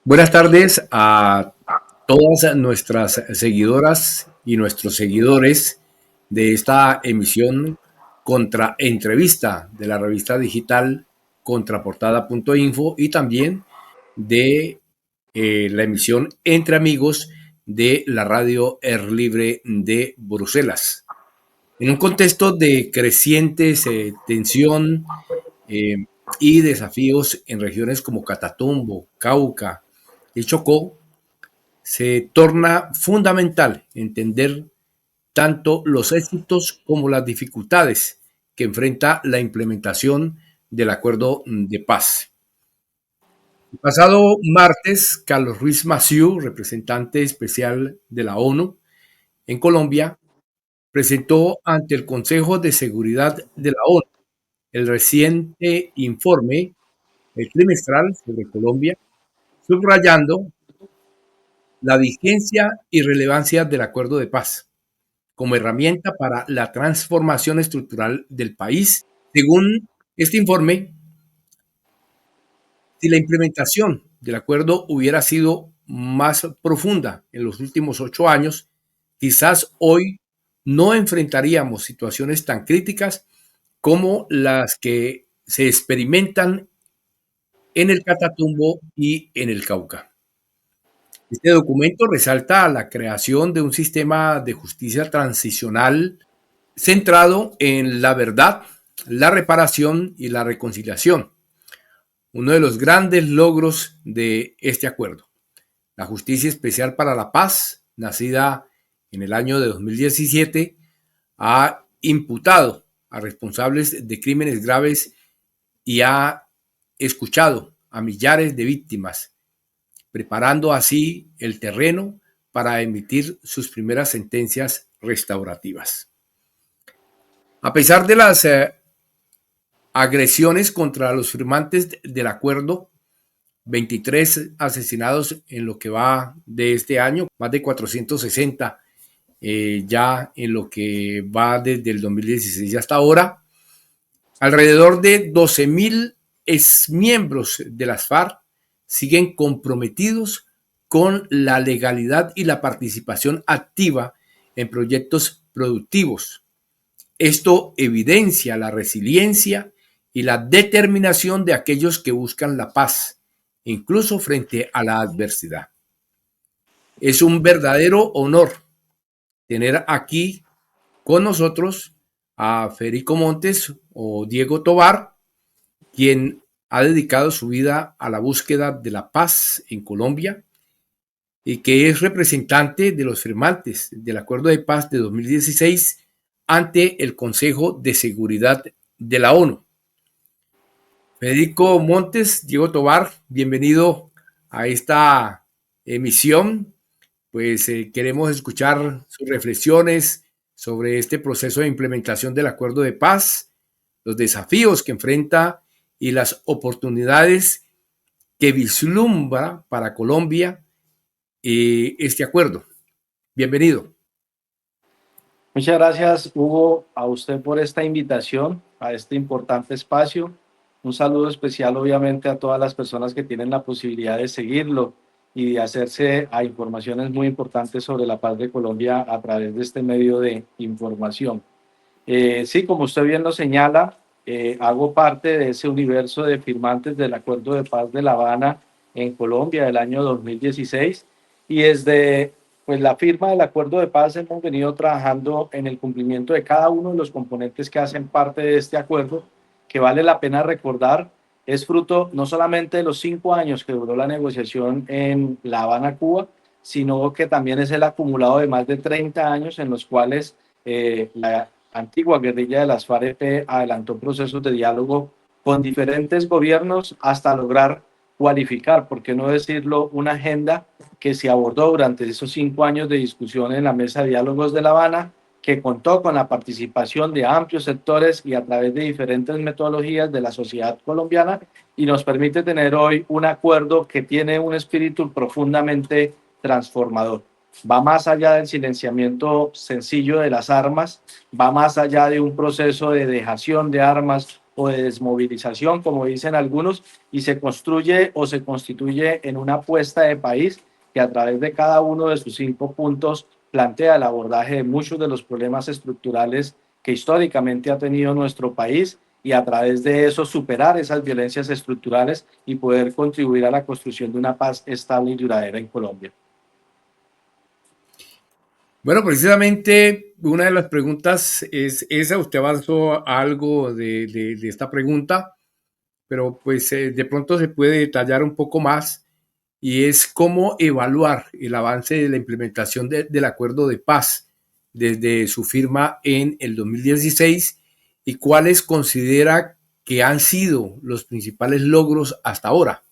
Buenas tardes a todas nuestras seguidoras y nuestros seguidores de esta emisión contra entrevista de la revista digital contraportada.info y también de la emisión Entre Amigos de la radio Air Libre de Bruselas. En un contexto de creciente tensión eh, y desafíos en regiones como Catatumbo, Cauca y Chocó, se torna fundamental entender tanto los éxitos como las dificultades que enfrenta la implementación del acuerdo de paz. El pasado martes, Carlos Ruiz Massieu, representante especial de la ONU en Colombia, presentó ante el Consejo de Seguridad de la ONU el reciente informe, el trimestral sobre Colombia, subrayando la vigencia y relevancia del acuerdo de paz como herramienta para la transformación estructural del país. Según este informe, si la implementación del acuerdo hubiera sido más profunda en los últimos 8 años, quizás hoy no enfrentaríamos situaciones tan críticas como las que se experimentan en el Catatumbo y en el Cauca. Este documento resalta la creación de un sistema de justicia transicional centrado en la verdad, la reparación y la reconciliación, uno de los grandes logros de este acuerdo. La Justicia Especial para la Paz, nacida en el año de 2017, ha imputado a responsables de crímenes graves y ha escuchado a millares de víctimas, preparando así el terreno para emitir sus primeras sentencias restaurativas. A pesar de las agresiones contra los firmantes del acuerdo, 23 asesinados en lo que va de este año, más de 460 ya en lo que va desde el 2016 hasta ahora, alrededor de 12.000 exmiembros de las FARC siguen comprometidos con la legalidad y la participación activa en proyectos productivos. Esto evidencia la resiliencia y la determinación de aquellos que buscan la paz, incluso frente a la adversidad. Es un verdadero honor tener aquí con nosotros a Federico Montes o Diego Tobar, quien ha dedicado su vida a la búsqueda de la paz en Colombia y que es representante de los firmantes del Acuerdo de Paz de 2016 ante el Consejo de Seguridad de la ONU. Federico Montes, Diego Tobar, bienvenido a esta emisión. Pues queremos escuchar sus reflexiones sobre este proceso de implementación del Acuerdo de Paz, los desafíos que enfrenta y las oportunidades que vislumbra para Colombia este acuerdo. Bienvenido. Muchas gracias, Hugo, a usted por esta invitación a este importante espacio. Un saludo especial, obviamente, a todas las personas que tienen la posibilidad de seguirlo y de hacerse a informaciones muy importantes sobre la paz de Colombia a través de este medio de información. Sí, como usted bien lo señala, hago parte de ese universo de firmantes del Acuerdo de Paz de La Habana en Colombia del año 2016 y desde la firma del Acuerdo de Paz hemos venido trabajando en el cumplimiento de cada uno de los componentes que hacen parte de este acuerdo, que vale la pena recordar, es fruto no solamente de los 5 años que duró la negociación en La Habana, Cuba, sino que también es el acumulado de más de 30 años en los cuales la antigua guerrilla de las FARC adelantó procesos de diálogo con diferentes gobiernos hasta lograr cualificar, por qué no decirlo, una agenda que se abordó durante esos 5 años de discusión en la mesa de diálogos de La Habana, que contó con la participación de amplios sectores y a través de diferentes metodologías de la sociedad colombiana y nos permite tener hoy un acuerdo que tiene un espíritu profundamente transformador. va más allá del silenciamiento sencillo de las armas, va más allá de un proceso de dejación de armas o de desmovilización, como dicen algunos, y se construye o se constituye en una apuesta de país que a través de cada uno de sus 5 puntos plantea el abordaje de muchos de los problemas estructurales que históricamente ha tenido nuestro país y a través de eso superar esas violencias estructurales y poder contribuir a la construcción de una paz estable y duradera en Colombia. Bueno, precisamente una de las preguntas es esa. Usted avanzó algo de esta pregunta, pero pues de pronto se puede detallar un poco más, y es cómo evaluar el avance de la implementación del acuerdo de paz desde su firma en el 2016 y cuáles considera que han sido los principales logros hasta ahora.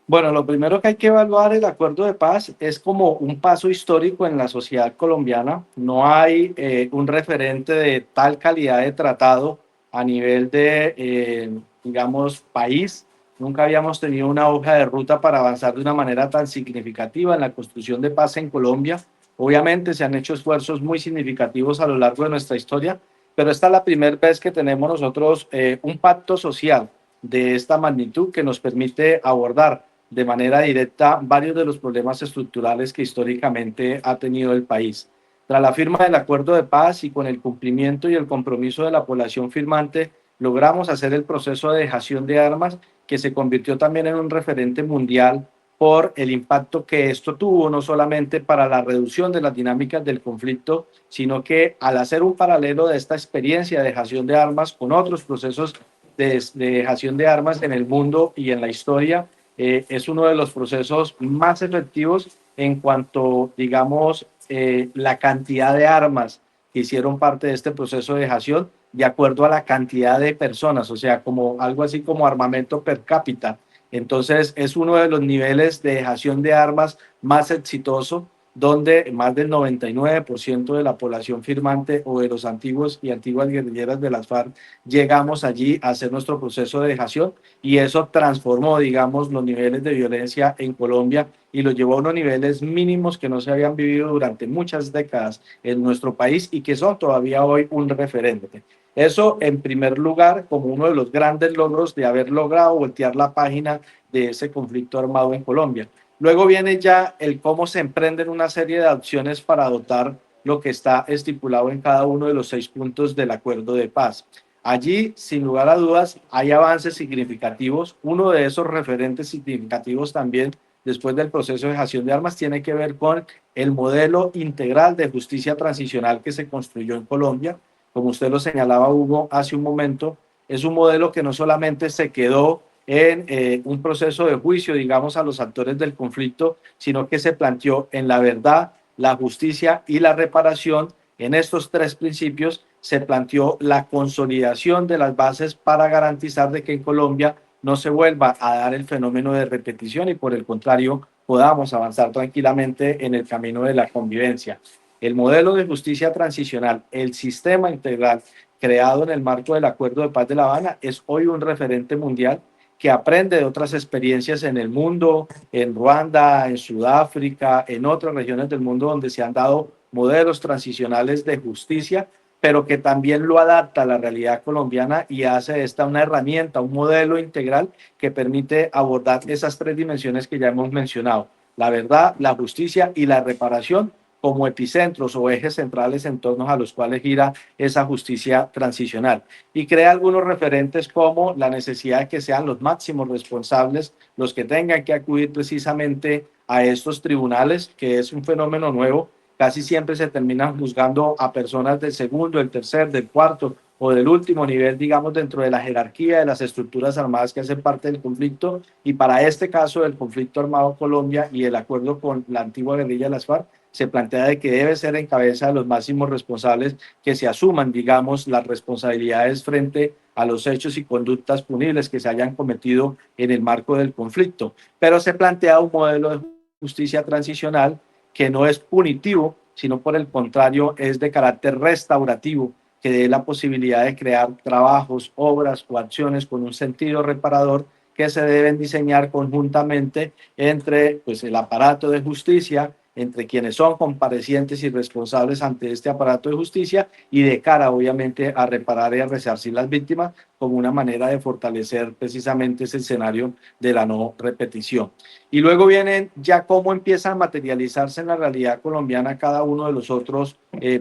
Bueno, lo primero que hay que evaluar el acuerdo de paz es como un paso histórico en la sociedad colombiana. No hay un referente de tal calidad de tratado a nivel de, digamos, país. Nunca habíamos tenido una hoja de ruta para avanzar de una manera tan significativa en la construcción de paz en Colombia. Obviamente se han hecho esfuerzos muy significativos a lo largo de nuestra historia, pero esta es la primera vez que tenemos nosotros un pacto social de esta magnitud que nos permite abordar de manera directa varios de los problemas estructurales que históricamente ha tenido el país. Tras la firma del acuerdo de paz y con el cumplimiento y el compromiso de la población firmante, logramos hacer el proceso de dejación de armas, que se convirtió también en un referente mundial por el impacto que esto tuvo, no solamente para la reducción de las dinámicas del conflicto, sino que al hacer un paralelo de esta experiencia de dejación de armas con otros procesos de dejación de armas en el mundo y en la historia, es uno de los procesos más efectivos en cuanto, digamos, la cantidad de armas que hicieron parte de este proceso de dejación de acuerdo a la cantidad de personas, o sea, como algo así como armamento per cápita. Entonces, es uno de los niveles de dejación de armas más exitoso, donde más del 99% de la población firmante o de los antiguos y antiguas guerrilleras de las FARC llegamos allí a hacer nuestro proceso de dejación, y eso transformó, digamos, los niveles de violencia en Colombia y lo llevó a unos niveles mínimos que no se habían vivido durante muchas décadas en nuestro país y que son todavía hoy un referente. Eso, en primer lugar, como uno de los grandes logros de haber logrado voltear la página de ese conflicto armado en Colombia. Luego viene ya el cómo se emprenden una serie de acciones para adoptar lo que está estipulado en cada uno de los 6 puntos del acuerdo de paz. Allí, sin lugar a dudas, hay avances significativos. Uno de esos referentes significativos también, después del proceso de dejación de armas, tiene que ver con el modelo integral de justicia transicional que se construyó en Colombia. Como usted lo señalaba, Hugo, hace un momento, es un modelo que no solamente se quedó en un proceso de juicio, digamos, a los actores del conflicto, sino que se planteó en la verdad, la justicia y la reparación. En estos 3 principios se planteó la consolidación de las bases para garantizar de que en Colombia no se vuelva a dar el fenómeno de repetición y por el contrario podamos avanzar tranquilamente en el camino de la convivencia. El modelo de justicia transicional, el sistema integral creado en el marco del Acuerdo de Paz de La Habana, es hoy un referente mundial que aprende de otras experiencias en el mundo, en Ruanda, en Sudáfrica, en otras regiones del mundo donde se han dado modelos transicionales de justicia, pero que también lo adapta a la realidad colombiana y hace esta una herramienta, un modelo integral que permite abordar esas 3 dimensiones que ya hemos mencionado: la verdad, la justicia y la reparación, como epicentros o ejes centrales en torno a los cuales gira esa justicia transicional. Y crea algunos referentes como la necesidad de que sean los máximos responsables los que tengan que acudir precisamente a estos tribunales, que es un fenómeno nuevo. Casi siempre se terminan juzgando a personas del segundo, del tercer, del cuarto o del último nivel, digamos, dentro de la jerarquía de las estructuras armadas que hacen parte del conflicto. Y para este caso del conflicto armado Colombia y el acuerdo con la antigua guerrilla de las FARC, se plantea de que debe ser en cabeza de los máximos responsables que se asuman, digamos, las responsabilidades frente a los hechos y conductas punibles que se hayan cometido en el marco del conflicto. Pero se plantea un modelo de justicia transicional que no es punitivo, sino por el contrario es de carácter restaurativo, que dé la posibilidad de crear trabajos, obras o acciones con un sentido reparador que se deben diseñar conjuntamente entre pues, el aparato de justicia, entre quienes son comparecientes y responsables ante este aparato de justicia y de cara, obviamente, a reparar y a resarcir las víctimas como una manera de fortalecer precisamente ese escenario de la no repetición. Y luego vienen ya cómo empieza a materializarse en la realidad colombiana cada uno de los otros,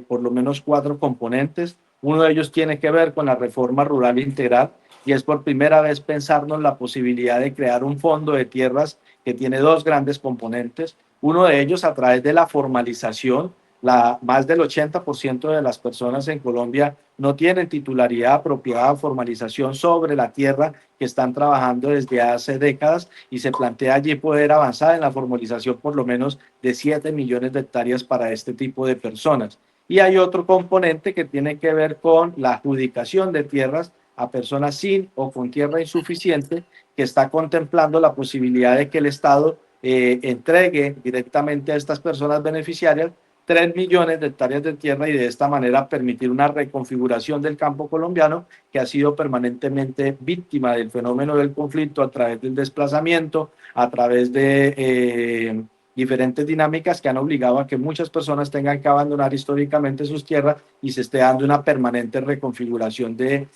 por lo menos 4 componentes. Uno de ellos tiene que ver con la reforma rural integral y es por primera vez pensarnos la posibilidad de crear un fondo de tierras que tiene 2 grandes componentes. Uno de ellos a través de la formalización. Más del 80% de las personas en Colombia no tienen titularidad apropiada o formalización sobre la tierra que están trabajando desde hace décadas y se plantea allí poder avanzar en la formalización por lo menos de 7 millones de hectáreas para este tipo de personas. Y hay otro componente que tiene que ver con la adjudicación de tierras a personas sin o con tierra insuficiente, que está contemplando la posibilidad de que el Estado entregue directamente a estas personas beneficiarias 3 millones de hectáreas de tierra y de esta manera permitir una reconfiguración del campo colombiano que ha sido permanentemente víctima del fenómeno del conflicto a través del desplazamiento, a través de diferentes dinámicas que han obligado a que muchas personas tengan que abandonar históricamente sus tierras y se esté dando una permanente reconfiguración de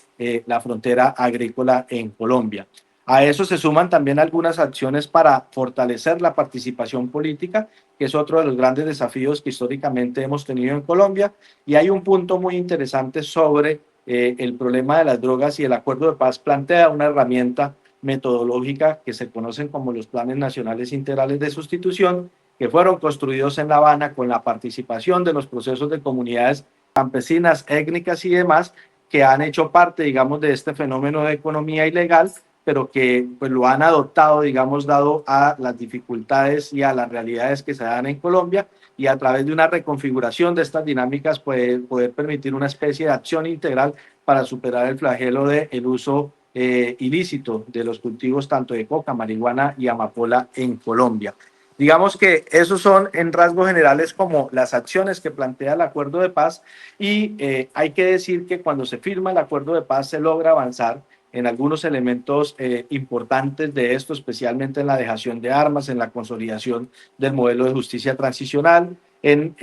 la frontera agrícola en Colombia. A eso se suman también algunas acciones para fortalecer la participación política, que es otro de los grandes desafíos que históricamente hemos tenido en Colombia. Y hay un punto muy interesante sobre el problema de las drogas y el acuerdo de paz plantea una herramienta metodológica que se conocen como los Planes Nacionales Integrales de Sustitución, que fueron construidos en La Habana con la participación de los procesos de comunidades campesinas, étnicas y demás, que han hecho parte, digamos, de este fenómeno de economía ilegal, pero que pues lo han adoptado, digamos, dado a las dificultades y a las realidades que se dan en Colombia y a través de una reconfiguración de estas dinámicas poder permitir una especie de acción integral para superar el flagelo del uso ilícito de los cultivos tanto de coca, marihuana y amapola en Colombia. Digamos que esos son en rasgos generales como las acciones que plantea el acuerdo de paz y hay que decir que cuando se firma el acuerdo de paz se logra avanzar en algunos elementos importantes de esto, especialmente en la dejación de armas, en la consolidación del modelo de justicia transicional, en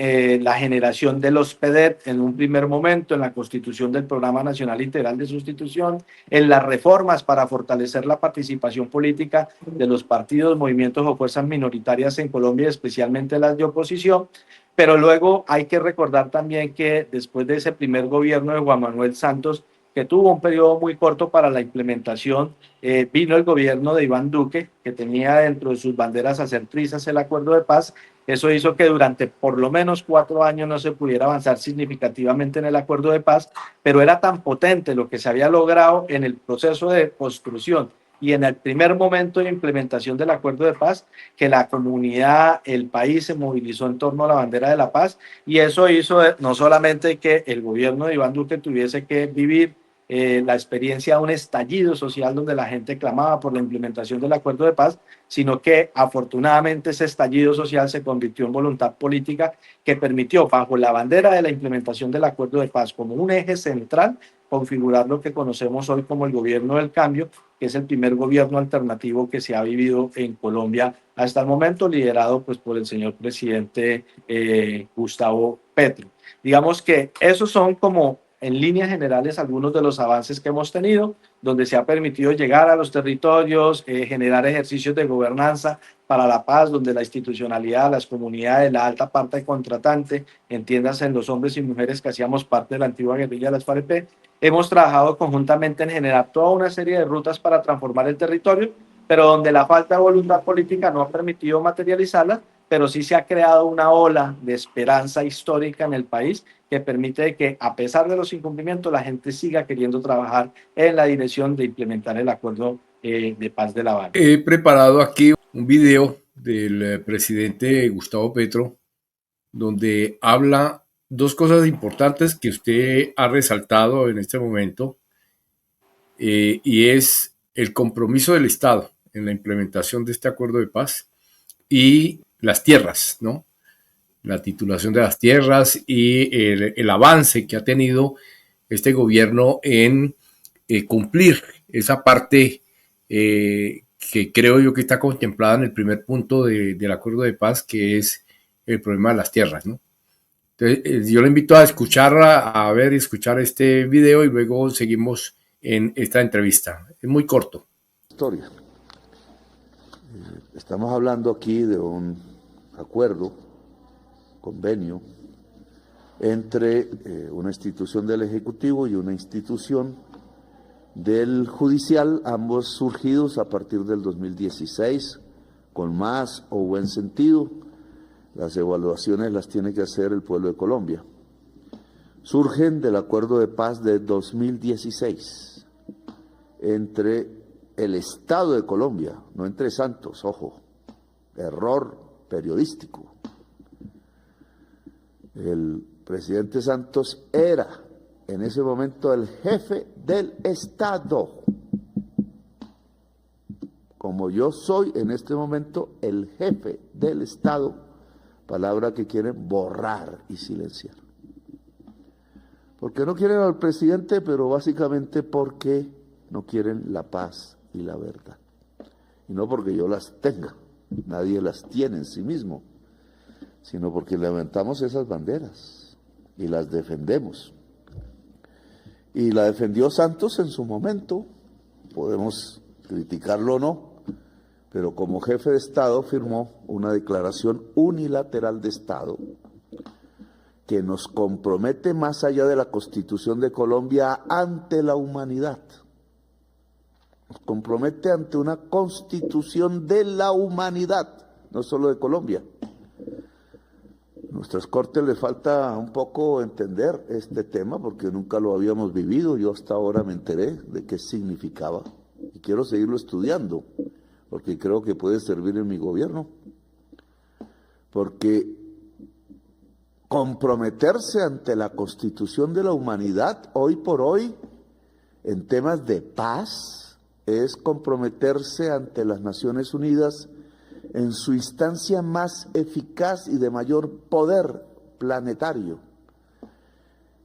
la generación de los PEDET en un primer momento, en la constitución del Programa Nacional Integral de Sustitución, en las reformas para fortalecer la participación política de los partidos, movimientos o fuerzas minoritarias en Colombia, especialmente las de oposición. Pero luego hay que recordar también que después de ese primer gobierno de Juan Manuel Santos, que tuvo un periodo muy corto para la implementación, vino el gobierno de Iván Duque, que tenía dentro de sus banderas hacer trizas el acuerdo de paz. Eso hizo que durante por lo menos 4 años no se pudiera avanzar significativamente en el acuerdo de paz, pero era tan potente lo que se había logrado en el proceso de construcción y en el primer momento de implementación del acuerdo de paz, que la comunidad, el país se movilizó en torno a la bandera de la paz y eso hizo no solamente que el gobierno de Iván Duque tuviese que vivir la experiencia de un estallido social donde la gente clamaba por la implementación del acuerdo de paz, sino que afortunadamente ese estallido social se convirtió en voluntad política que permitió, bajo la bandera de la implementación del acuerdo de paz como un eje central, configurar lo que conocemos hoy como el gobierno del cambio, que es el primer gobierno alternativo que se ha vivido en Colombia hasta el momento, liderado pues, por el señor presidente Gustavo Petro. Digamos que esos son como en líneas generales algunos de los avances que hemos tenido, donde se ha permitido llegar a los territorios, generar ejercicios de gobernanza para la paz, donde la institucionalidad, las comunidades, la alta parte contratante, entiéndase en los hombres y mujeres que hacíamos parte de la antigua guerrilla de las FARC, hemos trabajado conjuntamente en generar toda una serie de rutas para transformar el territorio, pero donde la falta de voluntad política no ha permitido materializarla, pero sí se ha creado una ola de esperanza histórica en el país que permite que, a pesar de los incumplimientos, la gente siga queriendo trabajar en la dirección de implementar el acuerdo de paz de La Habana. He preparado aquí un video del presidente Gustavo Petro donde habla 2 cosas importantes que usted ha resaltado en este momento y es el compromiso del Estado en la implementación de este acuerdo de paz y las tierras, ¿no? La titulación de las tierras y el avance que ha tenido este gobierno en cumplir esa parte que creo yo que está contemplada en el primer punto del acuerdo de paz, que es el problema de las tierras, ¿no? Entonces, yo le invito a escuchar, a ver y escuchar este video y luego seguimos en esta entrevista. Es muy corto. Historia. Estamos hablando aquí de un acuerdo, convenio, entre una institución del Ejecutivo y una institución del Judicial, ambos surgidos a partir del 2016, con más o buen sentido. Las evaluaciones las tiene que hacer el pueblo de Colombia. Surgen del acuerdo de paz de 2016 entre el Estado de Colombia, no entre Santos, ojo, error periodístico. El presidente Santos era en ese momento el jefe del Estado, como yo soy en este momento el jefe del Estado, palabra que quieren borrar y silenciar. Porque no quieren al presidente, pero básicamente porque no quieren la paz y la verdad. Y no porque yo las tenga, nadie las tiene en sí mismo, sino porque levantamos esas banderas y las defendemos. Y la defendió Santos en su momento, podemos criticarlo o no, pero como jefe de Estado firmó una declaración unilateral de Estado que nos compromete más allá de la Constitución de Colombia ante la humanidad. Nos compromete ante una Constitución de la humanidad, no solo de Colombia. Nuestras cortes le falta un poco entender este tema porque nunca lo habíamos vivido. Yo hasta ahora me enteré de qué significaba y quiero seguirlo estudiando porque creo que puede servir en mi gobierno. Porque comprometerse ante la Constitución de la humanidad hoy por hoy en temas de paz es comprometerse ante las Naciones Unidas en su instancia más eficaz y de mayor poder planetario,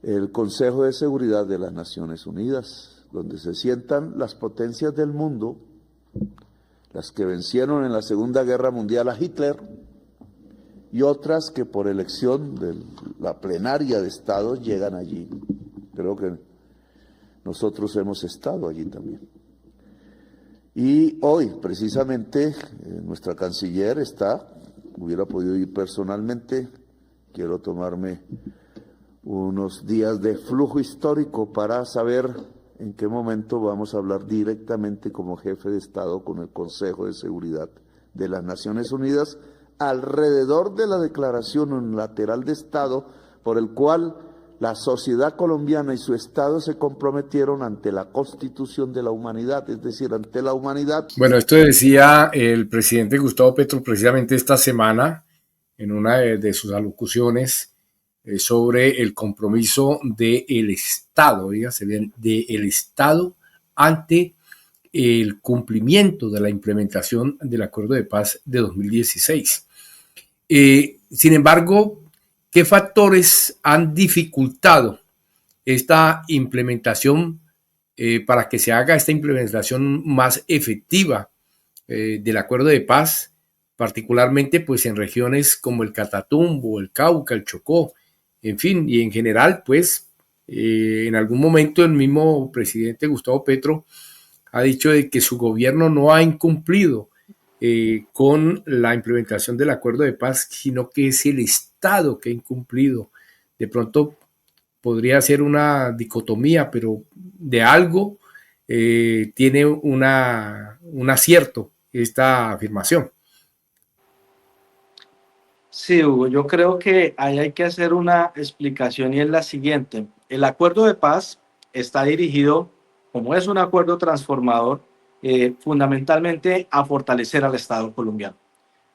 el Consejo de Seguridad de las Naciones Unidas, donde se sientan las potencias del mundo, las que vencieron en la Segunda Guerra Mundial a Hitler y otras que por elección de la plenaria de Estados llegan allí. Creo que nosotros hemos estado allí también. Y hoy, precisamente, nuestra canciller hubiera podido ir personalmente, quiero tomarme unos días de flujo histórico para saber en qué momento vamos a hablar directamente como jefe de Estado con el Consejo de Seguridad de las Naciones Unidas alrededor de la declaración unilateral de Estado por el cual la sociedad colombiana y su Estado se comprometieron ante la Constitución de la humanidad, es decir, ante la humanidad. Bueno, esto decía el presidente Gustavo Petro precisamente esta semana en una de sus alocuciones sobre el compromiso del Estado, dígase bien, del Estado ante el cumplimiento de la implementación del Acuerdo de Paz de 2016. Sin embargo, ¿qué factores han dificultado esta implementación para que se haga esta implementación más efectiva del acuerdo de paz, particularmente pues en regiones como el Catatumbo, el Cauca, el Chocó, en fin, y en general pues en algún momento el mismo presidente Gustavo Petro ha dicho de que su gobierno no ha incumplido con la implementación del acuerdo de paz, sino que es el Estado que ha incumplido. De pronto podría ser una dicotomía, pero de algo tiene un acierto esta afirmación. Sí, Hugo, yo creo que ahí hay que hacer una explicación y es la siguiente. El acuerdo de paz está dirigido, como es un acuerdo transformador, fundamentalmente a fortalecer al Estado colombiano.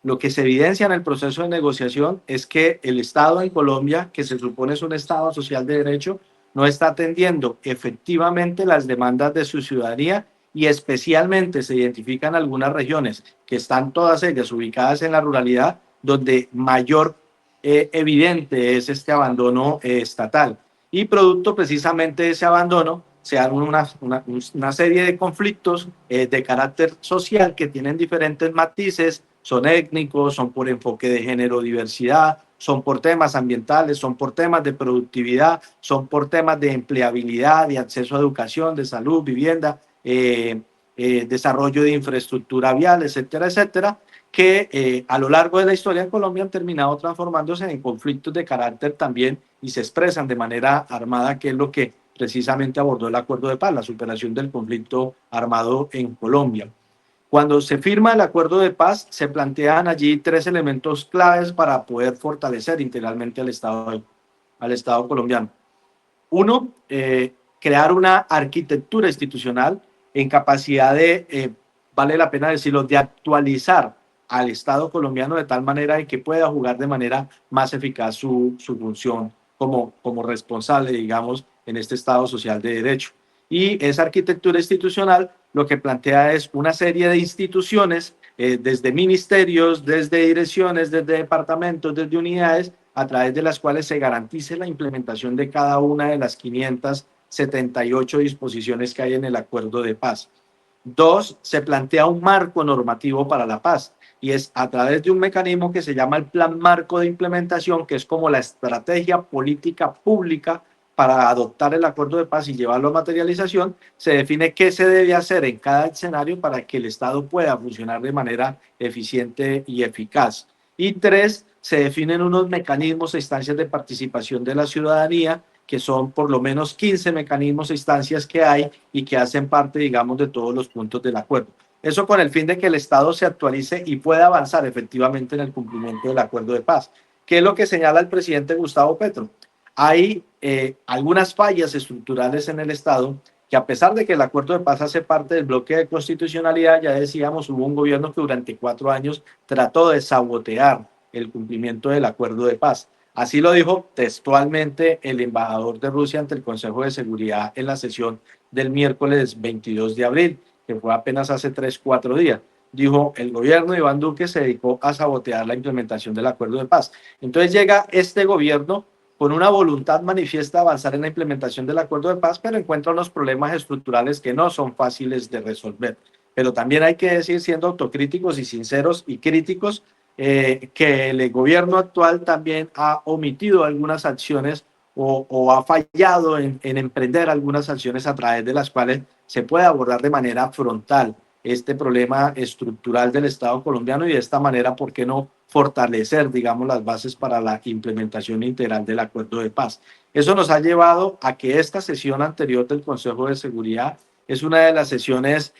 Lo que se evidencia en el proceso de negociación es que el Estado en Colombia, que se supone es un Estado social de derecho, no está atendiendo efectivamente las demandas de su ciudadanía y especialmente se identifican algunas regiones que están todas ellas ubicadas en la ruralidad donde mayor evidente es este abandono estatal. Y producto precisamente de ese abandono, se dan una serie de conflictos de carácter social que tienen diferentes matices, son étnicos, son por enfoque de género, diversidad, son por temas ambientales, son por temas de productividad, son por temas de empleabilidad, de acceso a educación, de salud, vivienda, desarrollo de infraestructura vial, etcétera, etcétera, que a lo largo de la historia en Colombia han terminado transformándose en conflictos de carácter también y se expresan de manera armada, que es lo que precisamente abordó el acuerdo de paz, la superación del conflicto armado en Colombia. Cuando se firma el acuerdo de paz, se plantean allí tres elementos claves para poder fortalecer integralmente al Estado colombiano. Uno, crear una arquitectura institucional en capacidad de, vale la pena decirlo, de actualizar al Estado colombiano de tal manera de que pueda jugar de manera más eficaz su función como responsable, digamos, en este Estado social de derecho. Y esa arquitectura institucional lo que plantea es una serie de instituciones, desde ministerios, desde direcciones, desde departamentos, desde unidades, a través de las cuales se garantice la implementación de cada una de las 578 disposiciones que hay en el acuerdo de paz. Dos, se plantea un marco normativo para la paz y es a través de un mecanismo que se llama el Plan Marco de Implementación, que es como la estrategia política pública para adoptar el acuerdo de paz y llevarlo a materialización. Se define qué se debe hacer en cada escenario para que el Estado pueda funcionar de manera eficiente y eficaz. Y tres, se definen unos mecanismos e instancias de participación de la ciudadanía, que son por lo menos 15 mecanismos e instancias que hay y que hacen parte, digamos, de todos los puntos del acuerdo. Eso con el fin de que el Estado se actualice y pueda avanzar efectivamente en el cumplimiento del acuerdo de paz. ¿Qué es lo que señala el presidente Gustavo Petro? Hay algunas fallas estructurales en el Estado que, a pesar de que el acuerdo de paz hace parte del bloque de constitucionalidad, ya decíamos, hubo un gobierno que durante 4 años trató de sabotear el cumplimiento del acuerdo de paz. Así lo dijo textualmente el embajador de Rusia ante el Consejo de Seguridad en la sesión del miércoles 22 de abril, que fue apenas hace 3-4 días. Dijo, el gobierno de Iván Duque se dedicó a sabotear la implementación del acuerdo de paz. Entonces llega este gobierno con una voluntad manifiesta de avanzar en la implementación del acuerdo de paz, pero encuentra unos problemas estructurales que no son fáciles de resolver. Pero también hay que decir, siendo autocríticos y sinceros y críticos, que el gobierno actual también ha omitido algunas acciones o ha fallado en emprender algunas acciones a través de las cuales se puede abordar de manera frontal este problema estructural del Estado colombiano y de esta manera, ¿por qué no fortalecer, digamos, las bases para la implementación integral del acuerdo de paz? Eso nos ha llevado a que esta sesión anterior del Consejo de Seguridad es una de las sesiones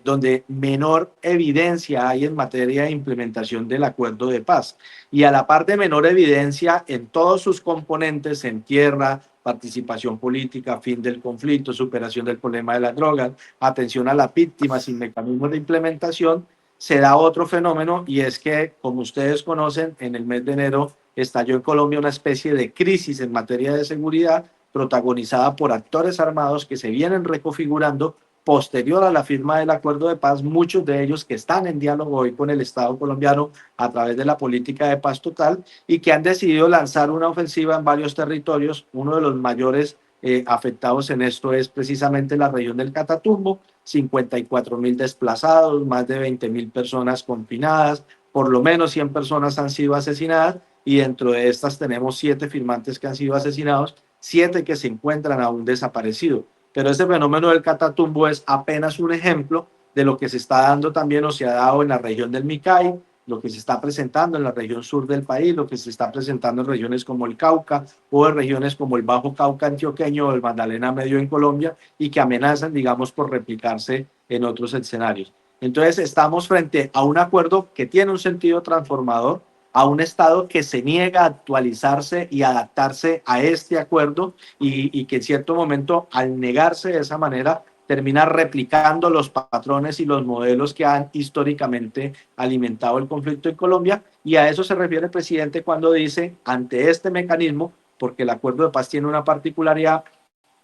donde menor evidencia hay en materia de implementación del acuerdo de paz. Y a la par de menor evidencia en todos sus componentes, en tierra, participación política, fin del conflicto, superación del problema de las drogas, atención a las víctimas sin mecanismos de implementación, se da otro fenómeno y es que, como ustedes conocen, en el mes de enero estalló en Colombia una especie de crisis en materia de seguridad protagonizada por actores armados que se vienen reconfigurando posterior a la firma del acuerdo de paz, muchos de ellos que están en diálogo hoy con el Estado colombiano a través de la política de paz total y que han decidido lanzar una ofensiva en varios territorios. Uno de los mayores afectados en esto es precisamente la región del Catatumbo, 54.000 desplazados, más de 20.000 personas confinadas, por lo menos 100 personas han sido asesinadas y dentro de estas tenemos 7 firmantes que han sido asesinados, 7 que se encuentran aún desaparecidos. Pero este fenómeno del Catatumbo es apenas un ejemplo de lo que se está dando también o se ha dado en la región del Micay, lo que se está presentando en la región sur del país, lo que se está presentando en regiones como el Cauca o en regiones como el Bajo Cauca antioqueño o el Magdalena Medio en Colombia y que amenazan, digamos, por replicarse en otros escenarios. Entonces estamos frente a un acuerdo que tiene un sentido transformador, a un Estado que se niega a actualizarse y adaptarse a este acuerdo y que en cierto momento, al negarse de esa manera, termina replicando los patrones y los modelos que han históricamente alimentado el conflicto en Colombia. Y a eso se refiere el presidente cuando dice, ante este mecanismo, porque el acuerdo de paz tiene una particularidad,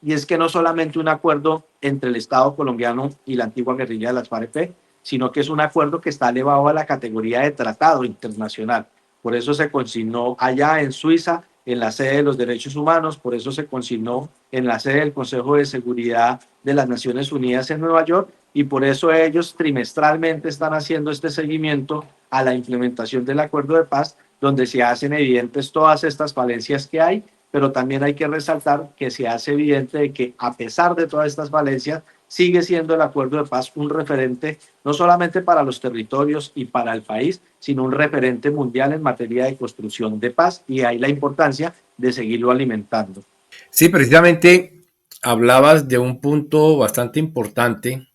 y es que no solamente un acuerdo entre el Estado colombiano y la antigua guerrilla de las FARC, sino que es un acuerdo que está elevado a la categoría de tratado internacional. Por eso se consignó allá en Suiza en la sede de los derechos humanos, por eso se consignó en la sede del Consejo de Seguridad de las Naciones Unidas en Nueva York, y por eso ellos trimestralmente están haciendo este seguimiento a la implementación del acuerdo de paz, donde se hacen evidentes todas estas falencias que hay, pero también hay que resaltar que se hace evidente de que a pesar de todas estas falencias, sigue siendo el acuerdo de paz un referente no solamente para los territorios y para el país, sino un referente mundial en materia de construcción de paz, y ahí la importancia de seguirlo alimentando. Sí, precisamente hablabas de un punto bastante importante.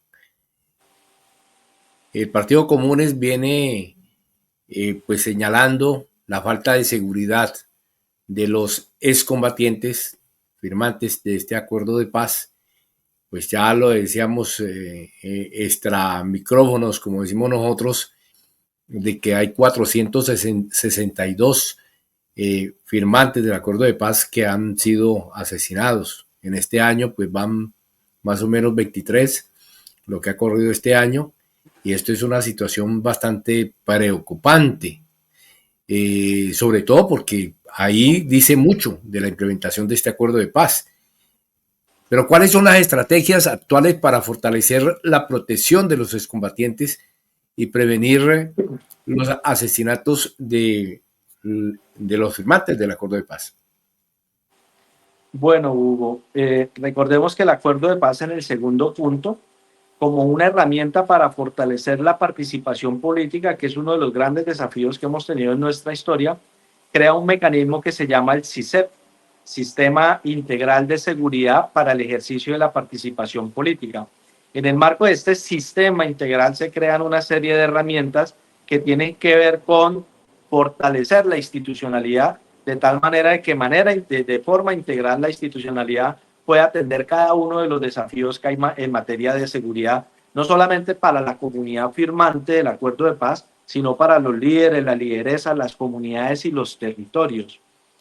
El Partido Comunes viene pues señalando la falta de seguridad de los excombatientes firmantes de este acuerdo de paz. Pues ya lo decíamos extra micrófonos, como decimos nosotros, de que hay 462 firmantes del acuerdo de paz que han sido asesinados. En este año pues van más o menos 23, lo que ha corrido este año, y esto es una situación bastante preocupante, sobre todo porque ahí dice mucho de la implementación de este acuerdo de paz. Pero ¿cuáles son las estrategias actuales para fortalecer la protección de los excombatientes y prevenir los asesinatos de los firmantes del acuerdo de paz? Bueno, Hugo, recordemos que el acuerdo de paz en el segundo punto, como una herramienta para fortalecer la participación política, que es uno de los grandes desafíos que hemos tenido en nuestra historia, crea un mecanismo que se llama el SISEP, Sistema Integral de Seguridad para el Ejercicio de la Participación Política. En el marco de este sistema integral se crean una serie de herramientas que tienen que ver con fortalecer la institucionalidad de tal manera de forma integral la institucionalidad puede atender cada uno de los desafíos que hay en materia de seguridad, no solamente para la comunidad firmante del acuerdo de paz, sino para los líderes, las lideresas, las comunidades y los territorios.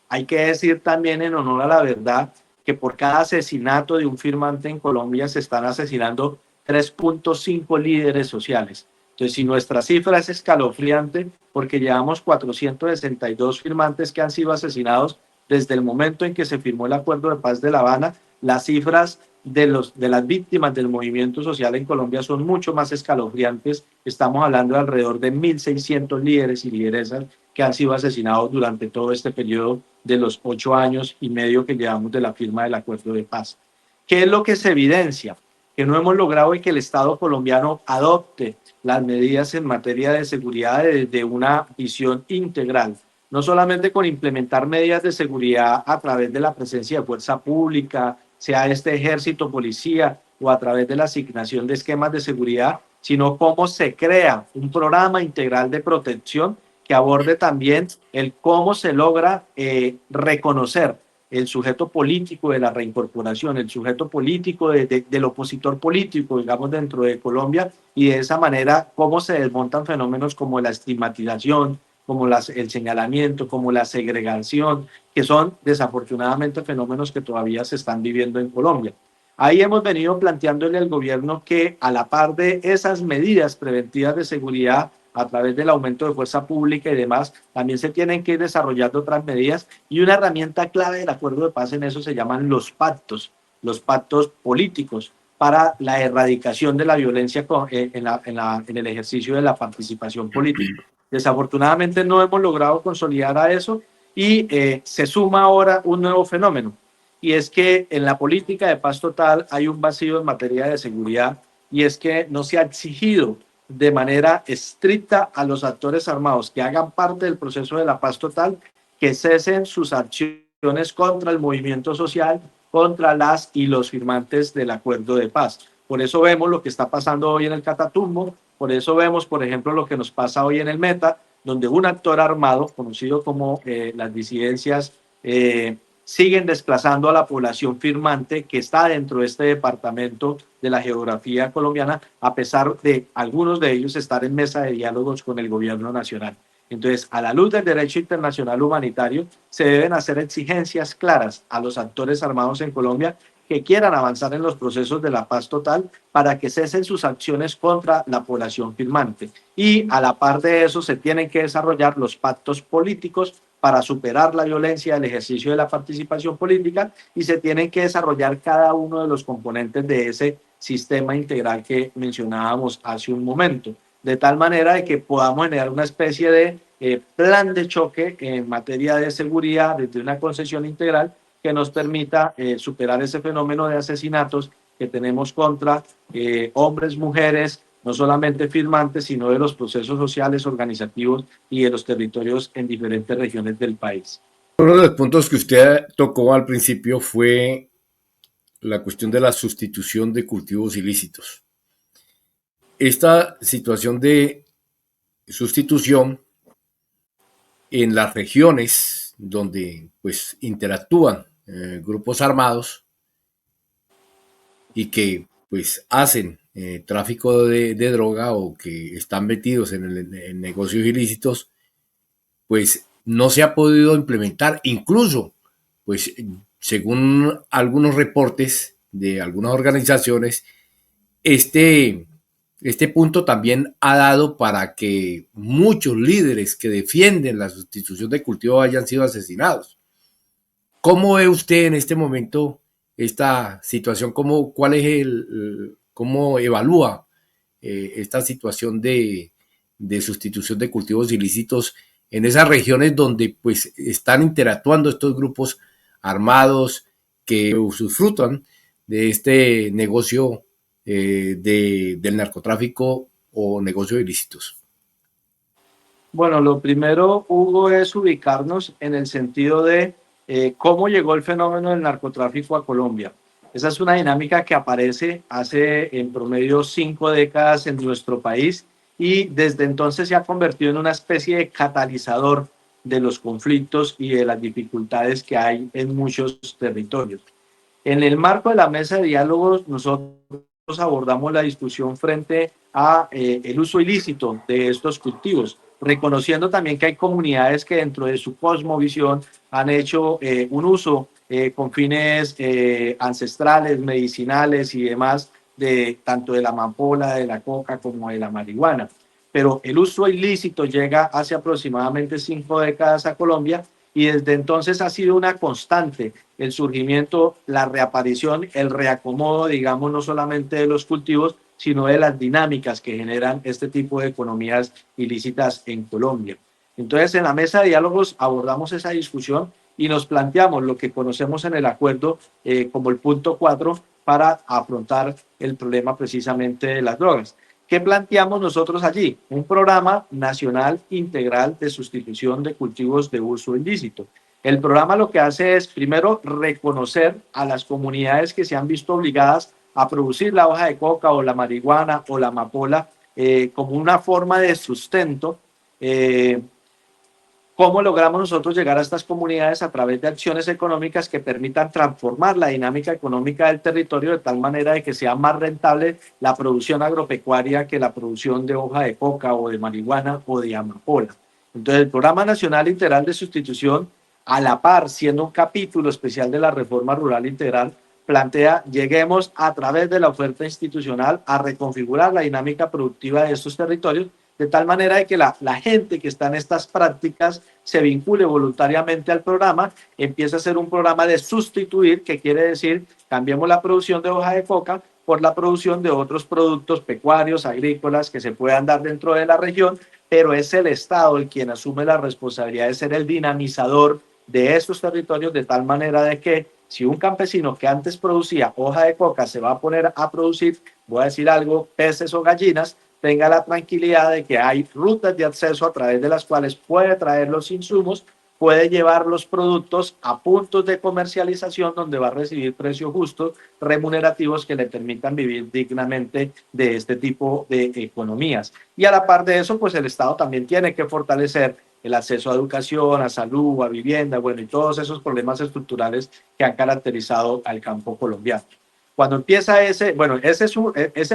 Hay que decir también, en honor a la verdad, que por cada asesinato de un firmante en Colombia se están asesinando 3.5 líderes sociales. Entonces, si nuestra cifra es escalofriante, porque llevamos 462 firmantes que han sido asesinados desde el momento en que se firmó el Acuerdo de Paz de La Habana, las cifras de las víctimas del movimiento social en Colombia son mucho más escalofriantes. Estamos hablando de alrededor de 1.600 líderes y lideresas que han sido asesinados durante todo este periodo de los 8 años y medio que llevamos de la firma del Acuerdo de Paz. ¿Qué es lo que se evidencia? Que no hemos logrado que el Estado colombiano adopte las medidas en materia de seguridad desde una visión integral, no solamente con implementar medidas de seguridad a través de la presencia de fuerza pública, sea este ejército, policía, o a través de la asignación de esquemas de seguridad, sino cómo se crea un programa integral de protección que aborde también el cómo se logra reconocer el sujeto político de la reincorporación, el sujeto político del opositor político, digamos, dentro de Colombia, y de esa manera cómo se desmontan fenómenos como la estigmatización, como el señalamiento, como la segregación, que son desafortunadamente fenómenos que todavía se están viviendo en Colombia. Ahí hemos venido planteándole al gobierno que a la par de esas medidas preventivas de seguridad, a través del aumento de fuerza pública y demás, también se tienen que ir desarrollando otras medidas, y una herramienta clave del acuerdo de paz en eso se llaman los pactos políticos para la erradicación de la violencia en el ejercicio de la participación política. Desafortunadamente no hemos logrado consolidar a eso, y se suma ahora un nuevo fenómeno, y es que en la política de paz total hay un vacío en materia de seguridad, y es que no se ha exigido de manera estricta a los actores armados que hagan parte del proceso de la paz total que cesen sus acciones contra el movimiento social, contra las y los firmantes del acuerdo de paz. Por eso vemos lo que está pasando hoy en el Catatumbo, por eso vemos, por ejemplo, lo que nos pasa hoy en el Meta, donde un actor armado, conocido como las disidencias, siguen desplazando a la población firmante que está dentro de este departamento de la geografía colombiana, a pesar de algunos de ellos estar en mesa de diálogos con el gobierno nacional. Entonces, a la luz del derecho internacional humanitario, se deben hacer exigencias claras a los actores armados en Colombia que quieran avanzar en los procesos de la paz total para que cesen sus acciones contra la población firmante. Y a la par de eso se tienen que desarrollar los pactos políticos para superar la violencia del ejercicio de la participación política y se tienen que desarrollar cada uno de los componentes de ese sistema integral que mencionábamos hace un momento, de tal manera de que podamos generar una especie de plan de choque en materia de seguridad desde una concesión integral que nos permita superar ese fenómeno de asesinatos que tenemos contra hombres, mujeres, no solamente firmantes, sino de los procesos sociales, organizativos y de los territorios en diferentes regiones del país. Uno de los puntos que usted tocó al principio fue la cuestión de la sustitución de cultivos ilícitos. Esta situación de sustitución en las regiones donde pues interactúan grupos armados y que pues hacen tráfico de droga o que están metidos en negocios ilícitos, pues no se ha podido implementar. Incluso, pues según algunos reportes de algunas organizaciones, este punto también ha dado para que muchos líderes que defienden la sustitución de cultivo hayan sido asesinados. ¿Cómo ve usted en este momento esta situación? ¿Cómo evalúa esta situación de sustitución de cultivos ilícitos en esas regiones donde pues están interactuando estos grupos armados que usufructan de este negocio del narcotráfico o negocios ilícitos? Bueno, lo primero, Hugo, es ubicarnos en el sentido de cómo llegó el fenómeno del narcotráfico a Colombia. Esa es una dinámica que aparece hace en promedio 5 décadas en nuestro país y desde entonces se ha convertido en una especie de catalizador de los conflictos y de las dificultades que hay en muchos territorios. En el marco de la mesa de diálogos, nosotros abordamos la discusión frente a el uso ilícito de estos cultivos, reconociendo también que hay comunidades que dentro de su cosmovisión han hecho un uso con fines ancestrales, medicinales y demás, de tanto de la amapola, de la coca como de la marihuana. Pero el uso ilícito llega hace aproximadamente 5 décadas a Colombia y desde entonces ha sido una constante el surgimiento, la reaparición, el reacomodo, digamos, no solamente de los cultivos, sino de las dinámicas que generan este tipo de economías ilícitas en Colombia. Entonces, en la mesa de diálogos abordamos esa discusión y nos planteamos lo que conocemos en el acuerdo como el punto 4 para afrontar el problema precisamente de las drogas. ¿Qué planteamos nosotros allí? Un programa nacional integral de sustitución de cultivos de uso ilícito. El programa lo que hace es, primero, reconocer a las comunidades que se han visto obligadas a producir la hoja de coca o la marihuana o la amapola como una forma de sustento. ¿Cómo logramos nosotros llegar a estas comunidades? A través de acciones económicas que permitan transformar la dinámica económica del territorio de tal manera de que sea más rentable la producción agropecuaria que la producción de hoja de coca o de marihuana o de amapola. Entonces, el Programa Nacional Integral de Sustitución, a la par, siendo un capítulo especial de la Reforma Rural Integral, plantea, lleguemos a través de la oferta institucional a reconfigurar la dinámica productiva de estos territorios de tal manera de que la gente que está en estas prácticas se vincule voluntariamente al programa, empieza a ser un programa de sustituir, que quiere decir cambiemos la producción de hoja de coca por la producción de otros productos pecuarios, agrícolas que se puedan dar dentro de la región, pero es el Estado el quien asume la responsabilidad de ser el dinamizador de estos territorios de tal manera de que si un campesino que antes producía hoja de coca se va a poner a producir, voy a decir algo, peces o gallinas, tenga la tranquilidad de que hay rutas de acceso a través de las cuales puede traer los insumos, puede llevar los productos a puntos de comercialización donde va a recibir precios justos, remunerativos que le permitan vivir dignamente de este tipo de economías. Y a la par de eso, pues el Estado también tiene que fortalecer el acceso a educación, a salud, a vivienda, bueno, y todos esos problemas estructurales que han caracterizado al campo colombiano. Cuando empieza ese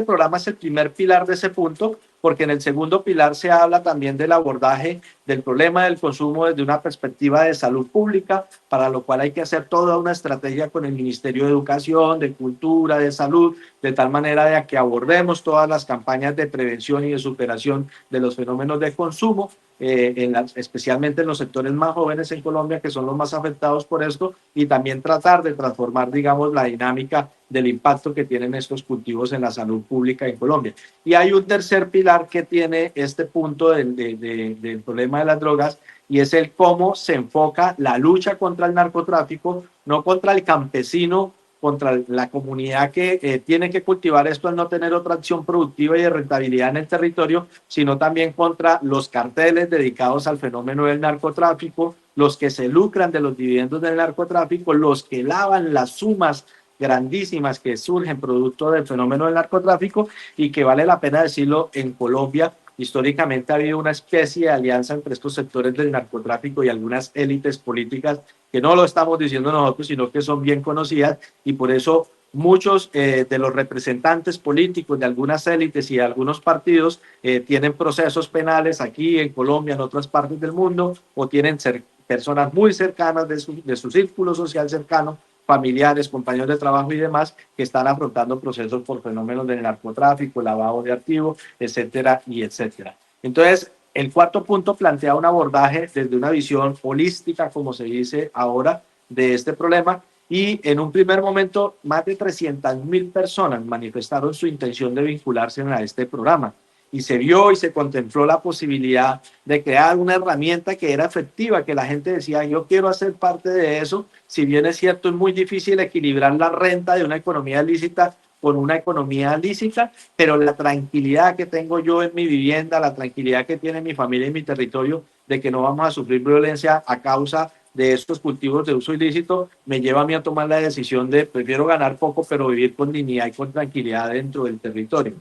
programa es el primer pilar de ese punto, porque en el segundo pilar se habla también del abordaje del problema del consumo desde una perspectiva de salud pública, para lo cual hay que hacer toda una estrategia con el Ministerio de Educación, de Cultura, de Salud, de tal manera de que abordemos todas las campañas de prevención y de superación de los fenómenos de consumo, especialmente en los sectores más jóvenes en Colombia, que son los más afectados por esto, y también tratar de transformar, digamos, la dinámica del impacto que tienen estos cultivos en la salud pública en Colombia. Y hay un tercer pilar que tiene este punto del problema de las drogas, y es el cómo se enfoca la lucha contra el narcotráfico, no contra el campesino, contra la comunidad que tiene que cultivar esto al no tener otra acción productiva y de rentabilidad en el territorio, sino también contra los carteles dedicados al fenómeno del narcotráfico, los que se lucran de los dividendos del narcotráfico, los que lavan las sumas grandísimas que surgen producto del fenómeno del narcotráfico, y que vale la pena decirlo, en Colombia históricamente ha habido una especie de alianza entre estos sectores del narcotráfico y algunas élites políticas, que no lo estamos diciendo nosotros, sino que son bien conocidas, y por eso muchos de los representantes políticos de algunas élites y de algunos partidos tienen procesos penales aquí en Colombia, en otras partes del mundo, o tienen personas muy cercanas de su círculo social cercano, familiares, compañeros de trabajo y demás, que están afrontando procesos por fenómenos del narcotráfico, lavado de activos, etcétera y etcétera. Entonces, el cuarto punto plantea un abordaje desde una visión holística, como se dice ahora, de este problema, y en un primer momento más de 300.000 personas manifestaron su intención de vincularse a este programa, y se vio y se contempló la posibilidad de crear una herramienta que era efectiva, que la gente decía, yo quiero hacer parte de eso. Si bien es cierto, es muy difícil equilibrar la renta de una economía lícita con una economía lícita, pero la tranquilidad que tengo yo en mi vivienda, la tranquilidad que tiene mi familia y mi territorio de que no vamos a sufrir violencia a causa de estos cultivos de uso ilícito, me lleva a mí a tomar la decisión de prefiero ganar poco, pero vivir con dignidad y con tranquilidad dentro del territorio.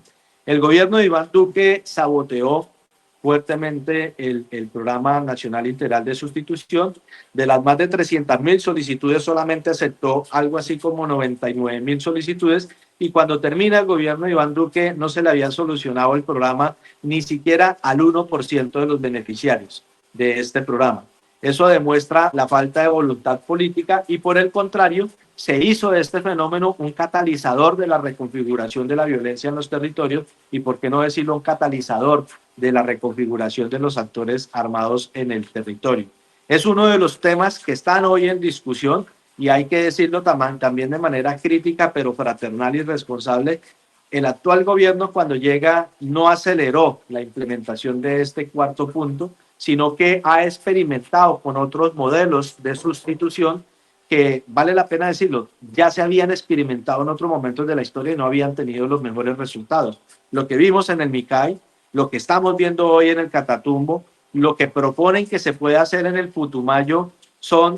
El gobierno de Iván Duque saboteó fuertemente el Programa Nacional Integral de Sustitución. De las más de 300.000 solicitudes, solamente aceptó algo así como 99.000 solicitudes, y cuando termina el gobierno de Iván Duque no se le había solucionado el programa ni siquiera al 1% de los beneficiarios de este programa. Eso demuestra la falta de voluntad política, y por el contrario, se hizo de este fenómeno un catalizador de la reconfiguración de la violencia en los territorios, y por qué no decirlo, un catalizador de la reconfiguración de los actores armados en el territorio. Es uno de los temas que están hoy en discusión, y hay que decirlo también de manera crítica, pero fraternal y responsable. El actual gobierno, cuando llega, no aceleró la implementación de este cuarto punto, sino que ha experimentado con otros modelos de sustitución que, vale la pena decirlo, ya se habían experimentado en otros momentos de la historia y no habían tenido los mejores resultados. Lo que vimos en el MICAI, lo que estamos viendo hoy en el Catatumbo, lo que proponen que se puede hacer en el Putumayo, son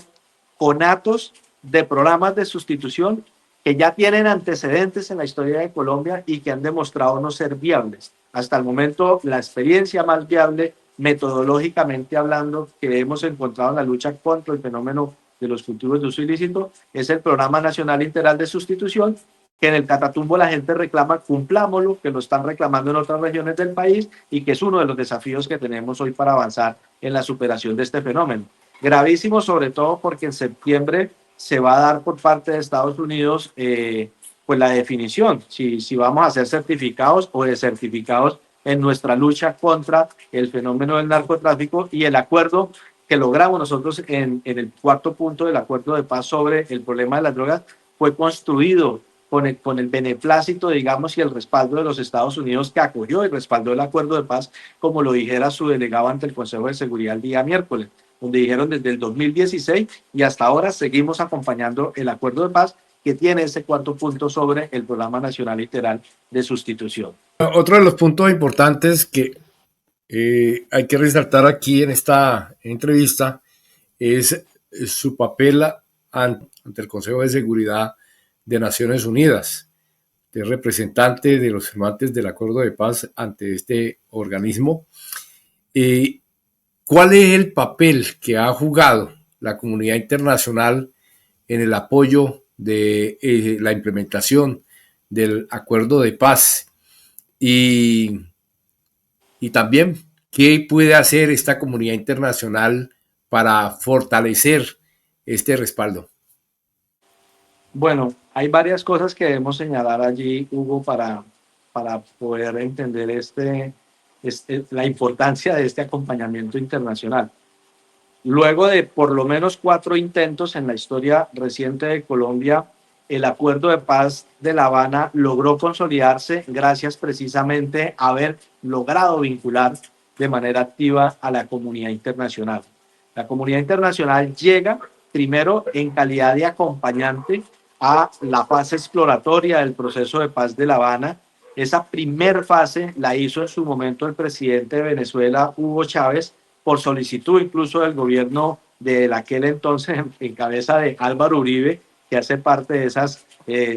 conatos de programas de sustitución que ya tienen antecedentes en la historia de Colombia y que han demostrado no ser viables. Hasta el momento, la experiencia más viable, metodológicamente hablando, que hemos encontrado en la lucha contra el fenómeno de los cultivos de uso ilícito, es el Programa Nacional Integral de Sustitución, que en el Catatumbo la gente reclama, cumplámoslo, que lo están reclamando en otras regiones del país, y que es uno de los desafíos que tenemos hoy para avanzar en la superación de este fenómeno. Gravísimo, sobre todo porque en septiembre se va a dar por parte de Estados Unidos pues la definición, si vamos a ser certificados o desertificados en nuestra lucha contra el fenómeno del narcotráfico, y el acuerdo que logramos nosotros en el cuarto punto del acuerdo de paz sobre el problema de las drogas fue construido con el beneplácito, digamos, y el respaldo de los Estados Unidos, que acogió y respaldó el acuerdo de paz, como lo dijera su delegado ante el Consejo de Seguridad el día miércoles, donde dijeron desde el 2016 y hasta ahora seguimos acompañando el acuerdo de paz, que tiene ese cuarto punto sobre el Programa Nacional Integral de Sustitución. Otro de los puntos importantes que hay que resaltar aquí en esta entrevista es su papel ante el Consejo de Seguridad de Naciones Unidas, de representante de los firmantes del Acuerdo de Paz ante este organismo. ¿Cuál es el papel que ha jugado la comunidad internacional en el apoyo de la implementación del Acuerdo de Paz? Y Y también, ¿qué puede hacer esta comunidad internacional para fortalecer este respaldo? Bueno, hay varias cosas que debemos señalar allí, Hugo, para poder entender la importancia de este acompañamiento internacional. Luego de por lo menos 4 intentos en la historia reciente de Colombia, el acuerdo de paz de La Habana logró consolidarse gracias precisamente a haber logrado vincular de manera activa a la comunidad internacional. La comunidad internacional llega primero en calidad de acompañante a la fase exploratoria del proceso de paz de La Habana. Esa primer fase la hizo en su momento el presidente de Venezuela, Hugo Chávez, por solicitud incluso del gobierno de aquel entonces en cabeza de Álvaro Uribe, que hace parte de esas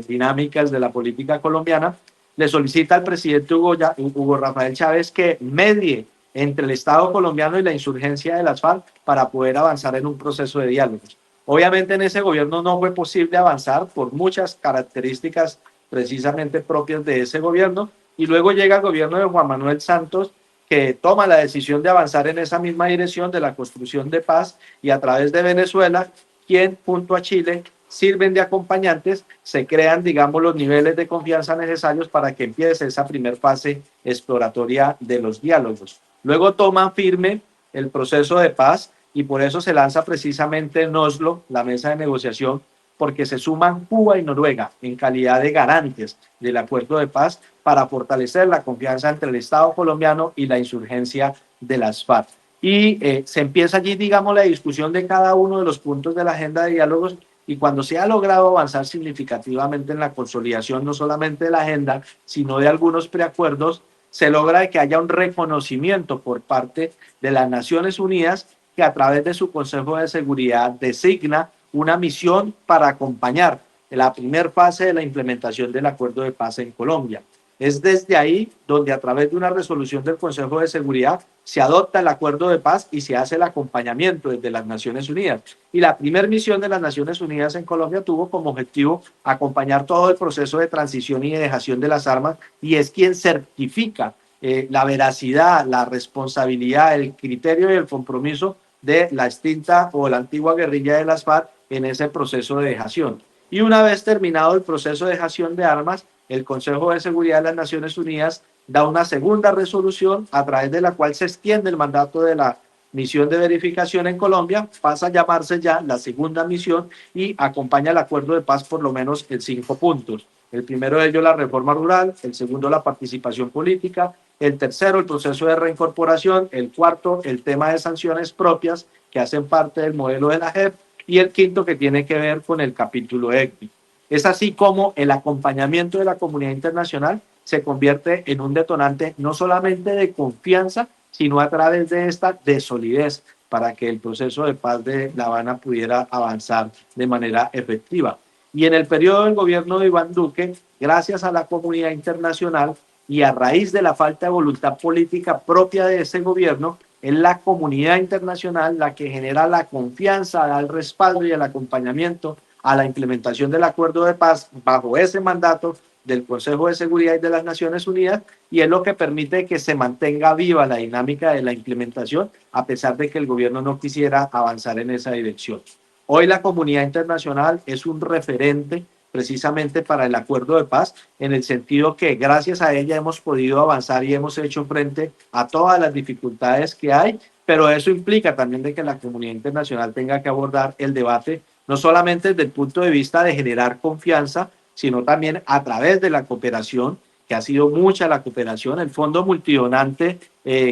dinámicas de la política colombiana, le solicita al presidente Hugo Rafael Chávez que medie entre el Estado colombiano y la insurgencia de las FARC para poder avanzar en un proceso de diálogo. Obviamente en ese gobierno no fue posible avanzar por muchas características precisamente propias de ese gobierno, y luego llega el gobierno de Juan Manuel Santos, que toma la decisión de avanzar en esa misma dirección de la construcción de paz, y a través de Venezuela, quien junto a Chile sirven de acompañantes, se crean, digamos, los niveles de confianza necesarios para que empiece esa primera fase exploratoria de los diálogos. Luego toman firme el proceso de paz y por eso se lanza precisamente en Oslo la mesa de negociación, porque se suman Cuba y Noruega en calidad de garantes del acuerdo de paz para fortalecer la confianza entre el Estado colombiano y la insurgencia de las FARC. Y se empieza allí, digamos, la discusión de cada uno de los puntos de la agenda de diálogos, y cuando se ha logrado avanzar significativamente en la consolidación no solamente de la agenda, sino de algunos preacuerdos, se logra que haya un reconocimiento por parte de las Naciones Unidas, que a través de su Consejo de Seguridad designa una misión para acompañar la primera fase de la implementación del acuerdo de paz en Colombia. Es desde ahí donde a través de una resolución del Consejo de Seguridad se adopta el acuerdo de paz y se hace el acompañamiento desde las Naciones Unidas. Y la primera misión de las Naciones Unidas en Colombia tuvo como objetivo acompañar todo el proceso de transición y de dejación de las armas, y es quien certifica la veracidad, la responsabilidad, el criterio y el compromiso de la extinta o la antigua guerrilla de las FARC en ese proceso de dejación. Y una vez terminado el proceso de dejación de armas, el Consejo de Seguridad de las Naciones Unidas da una segunda resolución a través de la cual se extiende el mandato de la misión de verificación en Colombia, pasa a llamarse ya la segunda misión y acompaña el acuerdo de paz por lo menos en 5 puntos. El primero de ellos, la reforma rural; el segundo, la participación política; el tercero, el proceso de reincorporación; el cuarto, el tema de sanciones propias que hacen parte del modelo de la JEP; y el quinto, que tiene que ver con el capítulo ECBI. Es así como el acompañamiento de la comunidad internacional se convierte en un detonante no solamente de confianza, sino a través de esta de solidez para que el proceso de paz de La Habana pudiera avanzar de manera efectiva. Y en el periodo del gobierno de Iván Duque, gracias a la comunidad internacional y a raíz de la falta de voluntad política propia de ese gobierno, es la comunidad internacional la que genera la confianza, da el respaldo y el acompañamiento a la implementación del acuerdo de paz bajo ese mandato del Consejo de Seguridad y de las Naciones Unidas, y es lo que permite que se mantenga viva la dinámica de la implementación a pesar de que el gobierno no quisiera avanzar en esa dirección. Hoy la comunidad internacional es un referente precisamente para el acuerdo de paz, en el sentido que gracias a ella hemos podido avanzar y hemos hecho frente a todas las dificultades que hay, pero eso implica también de que la comunidad internacional tenga que abordar el debate no solamente desde el punto de vista de generar confianza, sino también a través de la cooperación, que ha sido mucha la cooperación. El Fondo Multidonante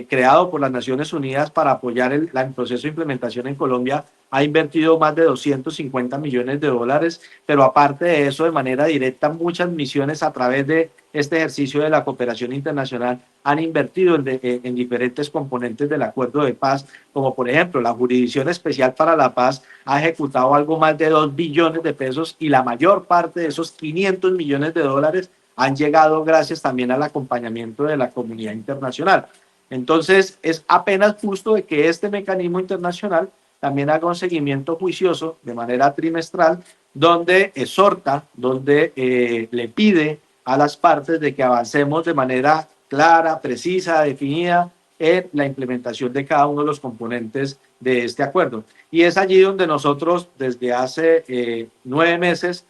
creado por las Naciones Unidas para apoyar el proceso de implementación en Colombia ha invertido más de 250 millones de dólares, pero aparte de eso, de manera directa, muchas misiones a través de este ejercicio de la cooperación internacional han invertido en diferentes componentes del acuerdo de paz, como por ejemplo la Jurisdicción Especial para la Paz ha ejecutado algo más de 2 billones de pesos, y la mayor parte de esos 500 millones de dólares han llegado gracias también al acompañamiento de la comunidad internacional. Entonces, es apenas justo de que este mecanismo internacional también haga un seguimiento juicioso de manera trimestral, donde exhorta, donde le pide a las partes de que avancemos de manera clara, precisa, definida en la implementación de cada uno de los componentes de este acuerdo. Y es allí donde nosotros desde hace 9 meses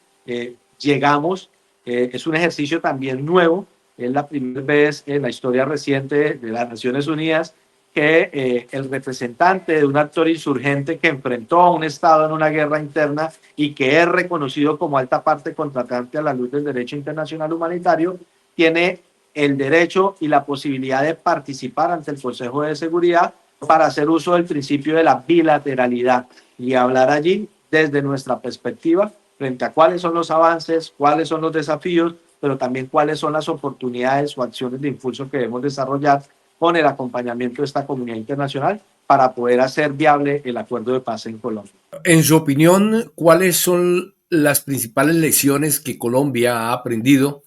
llegamos. Es un ejercicio también nuevo, es la primera vez en la historia reciente de las Naciones Unidas que el representante de un actor insurgente que enfrentó a un Estado en una guerra interna y que es reconocido como alta parte contratante a la luz del derecho internacional humanitario, tiene el derecho y la posibilidad de participar ante el Consejo de Seguridad para hacer uso del principio de la bilateralidad y hablar allí desde nuestra perspectiva frente a cuáles son los avances, cuáles son los desafíos, pero también cuáles son las oportunidades o acciones de impulso que debemos desarrollar con el acompañamiento de esta comunidad internacional para poder hacer viable el acuerdo de paz en Colombia. En su opinión, ¿cuáles son las principales lecciones que Colombia ha aprendido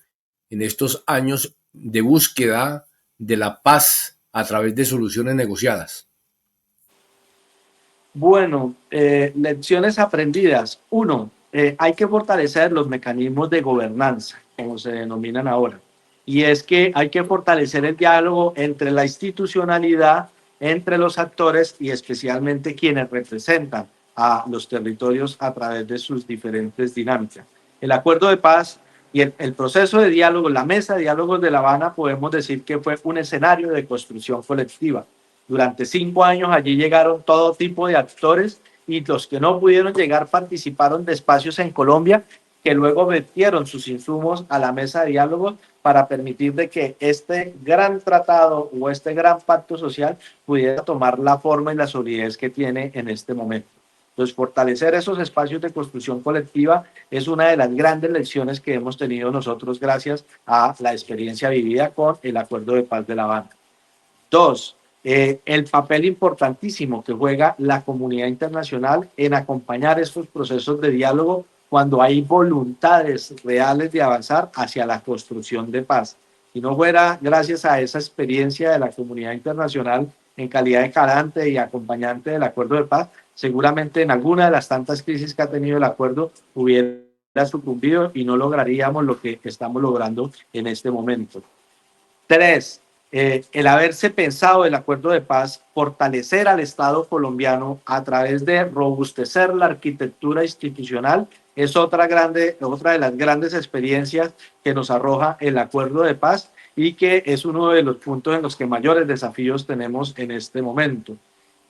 en estos años de búsqueda de la paz a través de soluciones negociadas? Bueno, lecciones aprendidas. Uno, hay que fortalecer los mecanismos de gobernanza, como se denominan ahora. Y es que hay que fortalecer el diálogo entre la institucionalidad, entre los actores y especialmente quienes representan a los territorios a través de sus diferentes dinámicas. El acuerdo de paz y el proceso de diálogo, la mesa de diálogos de La Habana, podemos decir que fue un escenario de construcción colectiva. Durante 5 años allí llegaron todo tipo de actores y los que no pudieron llegar participaron de espacios en Colombia que luego metieron sus insumos a la mesa de diálogo para permitir de que este gran tratado o este gran pacto social pudiera tomar la forma y la solidez que tiene en este momento. Entonces, fortalecer esos espacios de construcción colectiva es una de las grandes lecciones que hemos tenido nosotros gracias a la experiencia vivida con el Acuerdo de Paz de La Habana. 2, el papel importantísimo que juega la comunidad internacional en acompañar estos procesos de diálogo cuando hay voluntades reales de avanzar hacia la construcción de paz. Si no fuera gracias a esa experiencia de la comunidad internacional en calidad de garante y acompañante del acuerdo de paz, seguramente en alguna de las tantas crisis que ha tenido el acuerdo hubiera sucumbido y no lograríamos lo que estamos logrando en este momento. 3, el haberse pensado el acuerdo de paz, fortalecer al Estado colombiano a través de robustecer la arquitectura institucional, es otra de las grandes experiencias que nos arroja el acuerdo de paz y que es uno de los puntos en los que mayores desafíos tenemos en este momento.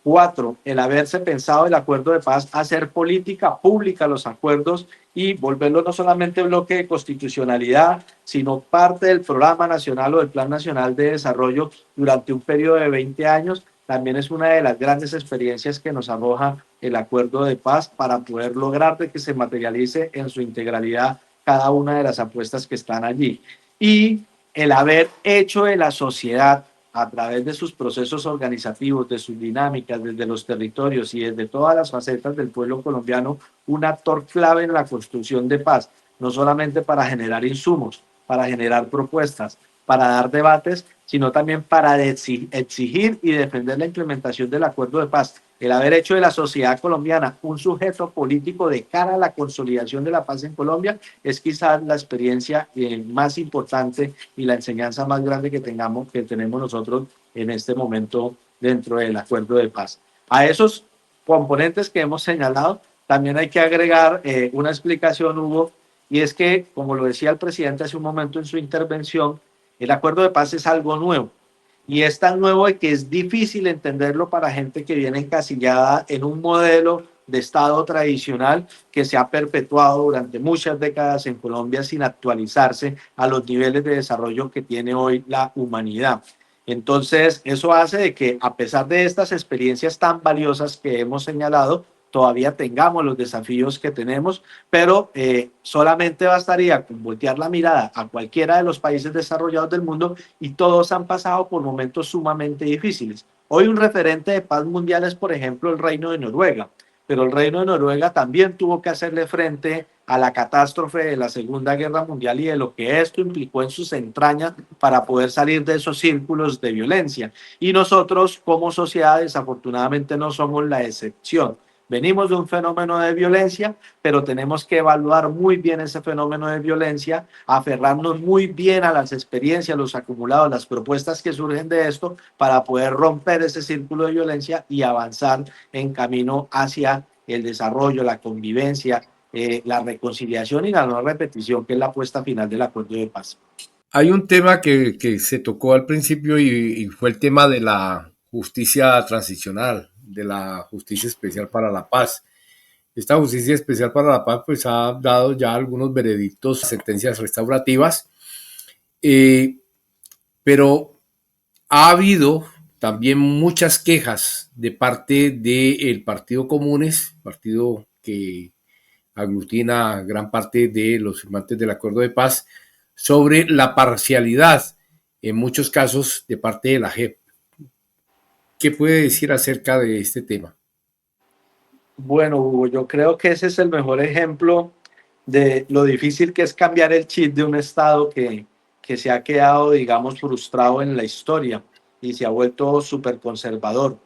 4, el haberse pensado el acuerdo de paz, hacer política pública los acuerdos y volverlo no solamente bloque de constitucionalidad, sino parte del programa nacional o del Plan Nacional de Desarrollo durante un periodo de 20 años, también es una de las grandes experiencias que nos arroja el acuerdo de paz para poder lograr de que se materialice en su integralidad cada una de las apuestas que están allí. Y el haber hecho de la sociedad a través de sus procesos organizativos, de sus dinámicas, desde los territorios y desde todas las facetas del pueblo colombiano, un actor clave en la construcción de paz, no solamente para generar insumos, para generar propuestas, para dar debates, sino también para exigir y defender la implementación del acuerdo de paz. El haber hecho de la sociedad colombiana un sujeto político de cara a la consolidación de la paz en Colombia es quizás la experiencia más importante y la enseñanza más grande que tenemos nosotros en este momento dentro del acuerdo de paz. A esos componentes que hemos señalado, también hay que agregar una explicación, Hugo, y es que, como lo decía el presidente hace un momento en su intervención, el acuerdo de paz es algo nuevo. Y es tan nuevo que es difícil entenderlo para gente que viene encasillada en un modelo de Estado tradicional que se ha perpetuado durante muchas décadas en Colombia sin actualizarse a los niveles de desarrollo que tiene hoy la humanidad. Entonces, eso hace de que, a pesar de estas experiencias tan valiosas que hemos señalado, todavía tengamos los desafíos que tenemos, pero solamente bastaría con voltear la mirada a cualquiera de los países desarrollados del mundo y todos han pasado por momentos sumamente difíciles. Hoy un referente de paz mundial es, por ejemplo, el Reino de Noruega, pero el Reino de Noruega también tuvo que hacerle frente a la catástrofe de la Segunda Guerra Mundial y de lo que esto implicó en sus entrañas para poder salir de esos círculos de violencia. Y nosotros, como sociedad, desafortunadamente no somos la excepción. Venimos de un fenómeno de violencia, pero tenemos que evaluar muy bien ese fenómeno de violencia, aferrarnos muy bien a las experiencias, los acumulados, las propuestas que surgen de esto para poder romper ese círculo de violencia y avanzar en camino hacia el desarrollo, la convivencia, la reconciliación y la no repetición, que es la puesta final del acuerdo de paz. Hay un tema que se tocó al principio y fue el tema de la justicia transicional, de la justicia especial para la paz. Esta justicia especial para la paz pues ha dado ya algunos veredictos, sentencias restaurativas, pero ha habido también muchas quejas de parte del Partido Comunes, partido que aglutina gran parte de los firmantes del acuerdo de paz, sobre la parcialidad, en muchos casos, de parte de la JEP. ¿Qué puede decir acerca de este tema? Bueno, Hugo, yo creo que ese es el mejor ejemplo de lo difícil que es cambiar el chip de un Estado que se ha quedado, digamos, frustrado en la historia y se ha vuelto súper conservador.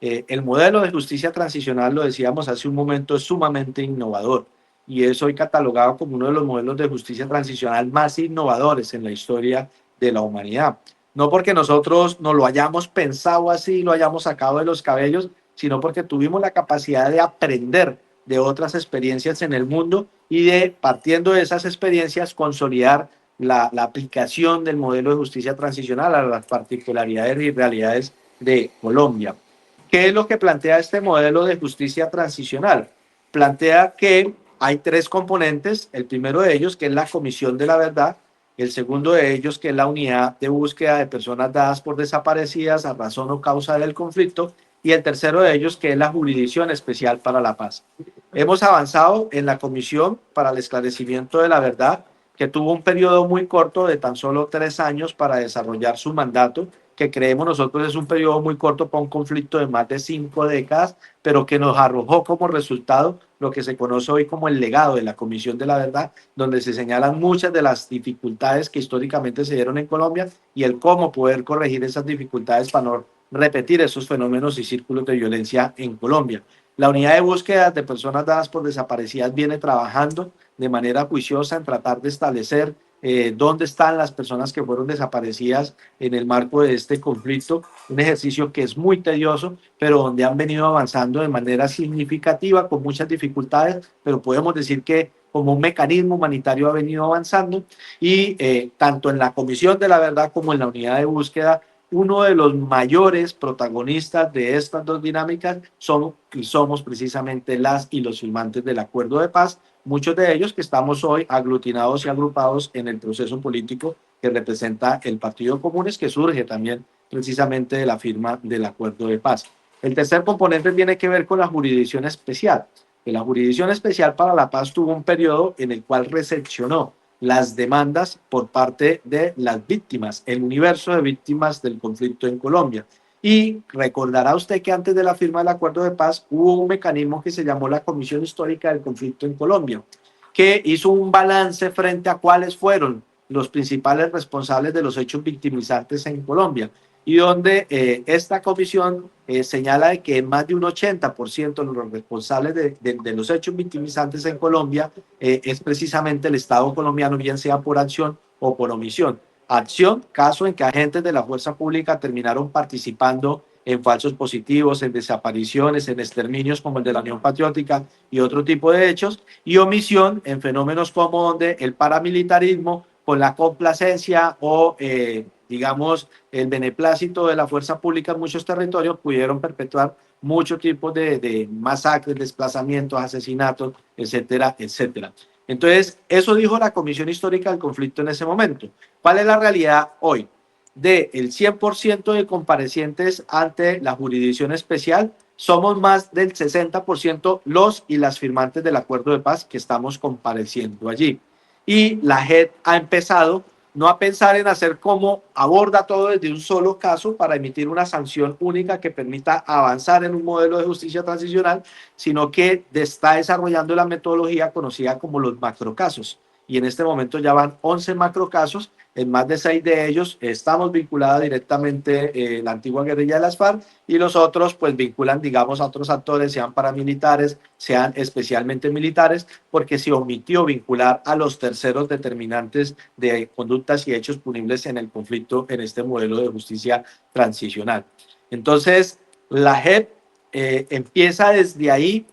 El modelo de justicia transicional, lo decíamos hace un momento, es sumamente innovador y es hoy catalogado como uno de los modelos de justicia transicional más innovadores en la historia de la humanidad. No porque nosotros no lo hayamos pensado así, lo hayamos sacado de los cabellos, sino porque tuvimos la capacidad de aprender de otras experiencias en el mundo y de, partiendo de esas experiencias, consolidar la aplicación del modelo de justicia transicional a las particularidades y realidades de Colombia. ¿Qué es lo que plantea este modelo de justicia transicional? Plantea que hay tres componentes, el primero de ellos que es la Comisión de la Verdad, el segundo de ellos que es la unidad de búsqueda de personas dadas por desaparecidas a razón o causa del conflicto, y el tercero de ellos que es la Jurisdicción Especial para la Paz. Hemos avanzado en la Comisión para el Esclarecimiento de la Verdad, que tuvo un periodo muy corto de tan solo 3 años para desarrollar su mandato, que creemos nosotros es un periodo muy corto para un conflicto de más de 5 décadas, pero que nos arrojó como resultado lo que se conoce hoy como el legado de la Comisión de la Verdad, donde se señalan muchas de las dificultades que históricamente se dieron en Colombia y el cómo poder corregir esas dificultades para no repetir esos fenómenos y círculos de violencia en Colombia. La unidad de búsqueda de personas dadas por desaparecidas viene trabajando de manera juiciosa en tratar de establecer dónde están las personas que fueron desaparecidas en el marco de este conflicto, un ejercicio que es muy tedioso, pero donde han venido avanzando de manera significativa, con muchas dificultades, pero podemos decir que como un mecanismo humanitario ha venido avanzando y tanto en la Comisión de la Verdad como en la unidad de búsqueda, uno de los mayores protagonistas de estas dos dinámicas somos precisamente las y los firmantes del acuerdo de paz, muchos de ellos que estamos hoy aglutinados y agrupados en el proceso político que representa el Partido Comunes, que surge también precisamente de la firma del acuerdo de paz. El tercer componente tiene que ver con la jurisdicción especial. La Jurisdicción Especial para la Paz tuvo un periodo en el cual recepcionó las demandas por parte de las víctimas, el universo de víctimas del conflicto en Colombia. Y recordará usted que antes de la firma del acuerdo de paz hubo un mecanismo que se llamó la Comisión Histórica del Conflicto en Colombia, que hizo un balance frente a cuáles fueron los principales responsables de los hechos victimizantes en Colombia, y donde esta comisión señala de que más de un 80% de los responsables de los hechos victimizantes en Colombia es precisamente el Estado colombiano, bien sea por acción o por omisión. Acción, caso en que agentes de la fuerza pública terminaron participando en falsos positivos, en desapariciones, en exterminios como el de la Unión Patriótica y otro tipo de hechos, y omisión en fenómenos como donde el paramilitarismo, con la complacencia o digamos, el beneplácito de la fuerza pública en muchos territorios, pudieron perpetuar muchos tipos de masacres, desplazamientos, asesinatos, etcétera, etcétera. Entonces, eso dijo la Comisión Histórica del Conflicto en ese momento. ¿Cuál es la realidad hoy? Del 100% de comparecientes ante la Jurisdicción Especial, somos más del 60% los y las firmantes del acuerdo de paz que estamos compareciendo allí. Y la JEP ha empezado no a pensar en hacer cómo aborda todo desde un solo caso para emitir una sanción única que permita avanzar en un modelo de justicia transicional, sino que está desarrollando la metodología conocida como los macrocasos. Y en este momento ya van 11 macrocasos En más de 6 de ellos estamos vinculados directamente la antigua guerrilla de las FARC, y los otros pues vinculan, digamos, a otros actores, sean paramilitares, sean especialmente militares, porque se omitió vincular a los terceros determinantes de conductas y hechos punibles en el conflicto en este modelo de justicia transicional. Entonces, la JEP empieza desde ahí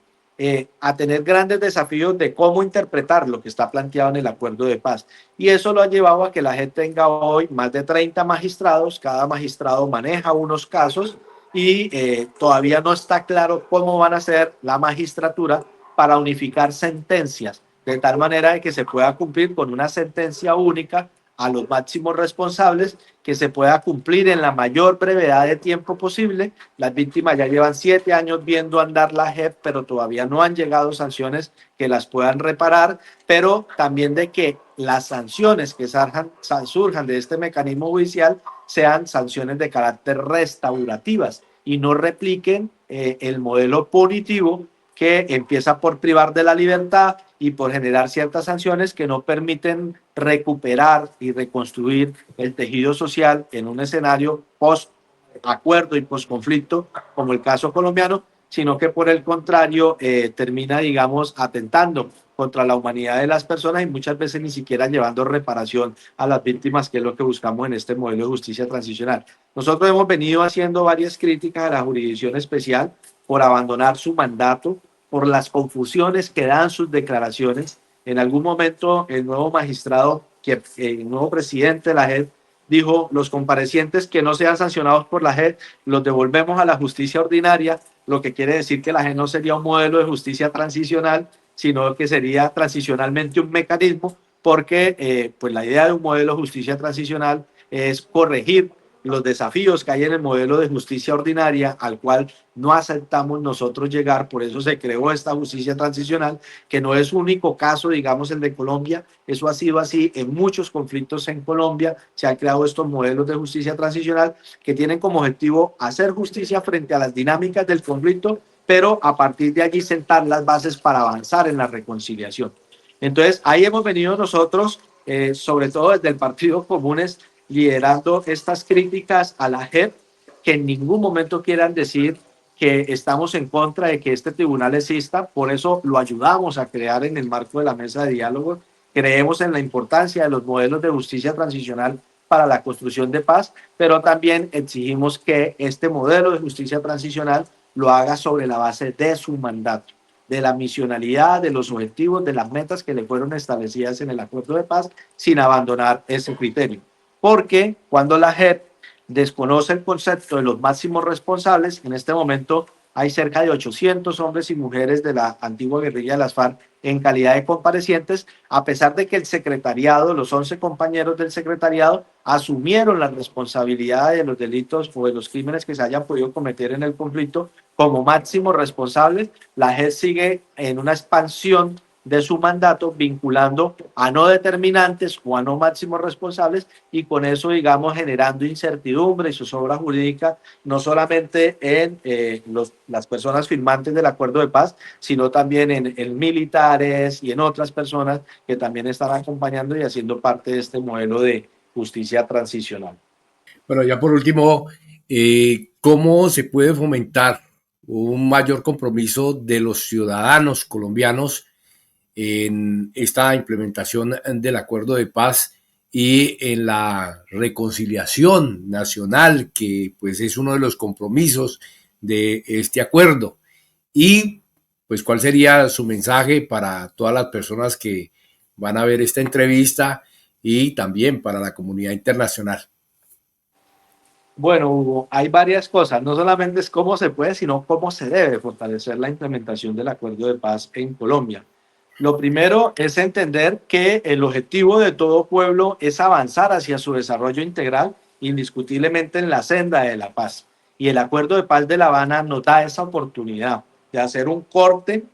a tener grandes desafíos de cómo interpretar lo que está planteado en el acuerdo de paz. Y eso lo ha llevado a que la JEP tenga hoy más de 30 magistrados, cada magistrado maneja unos casos y todavía no está claro cómo van a ser la magistratura para unificar sentencias, de tal manera de que se pueda cumplir con una sentencia única a los máximos responsables, que se pueda cumplir en la mayor brevedad de tiempo posible. Las víctimas ya llevan 7 años viendo andar la JEP, pero todavía no han llegado sanciones que las puedan reparar, pero también de que las sanciones que surjan de este mecanismo judicial sean sanciones de carácter restaurativas y no repliquen el modelo punitivo que empieza por privar de la libertad y por generar ciertas sanciones que no permiten recuperar y reconstruir el tejido social en un escenario post-acuerdo y post-conflicto, como el caso colombiano, sino que por el contrario termina, digamos, atentando contra la humanidad de las personas y muchas veces ni siquiera llevando reparación a las víctimas, que es lo que buscamos en este modelo de justicia transicional. Nosotros hemos venido haciendo varias críticas a la jurisdicción especial por abandonar su mandato, por las confusiones que dan sus declaraciones. En algún momento el nuevo magistrado, el nuevo presidente de la JEP, dijo: los comparecientes que no sean sancionados por la JEP los devolvemos a la justicia ordinaria, lo que quiere decir que la JEP no sería un modelo de justicia transicional, sino que sería transicionalmente un mecanismo, porque pues la idea de un modelo de justicia transicional es corregir los desafíos que hay en el modelo de justicia ordinaria, al cual no aceptamos nosotros llegar. Por eso se creó esta justicia transicional, que no es único caso, digamos, el de Colombia. Eso ha sido así en muchos conflictos en Colombia. Se han creado estos modelos de justicia transicional que tienen como objetivo hacer justicia frente a las dinámicas del conflicto, pero a partir de allí sentar las bases para avanzar en la reconciliación. Entonces, ahí hemos venido nosotros, sobre todo desde el Partido Comunes, liderando estas críticas a la JEP, que en ningún momento quieran decir que estamos en contra de que este tribunal exista. Por eso lo ayudamos a crear en el marco de la mesa de diálogo. Creemos en la importancia de los modelos de justicia transicional para la construcción de paz, pero también exigimos que este modelo de justicia transicional lo haga sobre la base de su mandato, de la misionalidad, de los objetivos, de las metas que le fueron establecidas en el acuerdo de paz, sin abandonar ese criterio. Porque cuando la JEP desconoce el concepto de los máximos responsables, en este momento hay cerca de 800 hombres y mujeres de la antigua guerrilla de las FARC en calidad de comparecientes, a pesar de que el secretariado, los 11 compañeros del secretariado, asumieron la responsabilidad de los delitos o de los crímenes que se hayan podido cometer en el conflicto como máximos responsables. La JEP sigue en una expansión de su mandato, vinculando a no determinantes o a no máximos responsables, y con eso, digamos, generando incertidumbre y zozobra jurídica, no solamente en las personas firmantes del acuerdo de paz, sino también en militares y en otras personas que también están acompañando y haciendo parte de este modelo de justicia transicional. Bueno, ya por último, ¿cómo se puede fomentar un mayor compromiso de los ciudadanos colombianos en esta implementación del acuerdo de paz y en la reconciliación nacional, que pues es uno de los compromisos de este acuerdo? Y pues, ¿cuál sería su mensaje para todas las personas que van a ver esta entrevista y también para la comunidad internacional? Bueno, Hugo, hay varias cosas. No solamente es cómo se puede, sino cómo se debe fortalecer la implementación del acuerdo de paz en Colombia. Lo primero es entender que el objetivo de todo pueblo es avanzar hacia su desarrollo integral, indiscutiblemente en la senda de la paz. Y el Acuerdo de Paz de La Habana nos da esa oportunidad de hacer un corte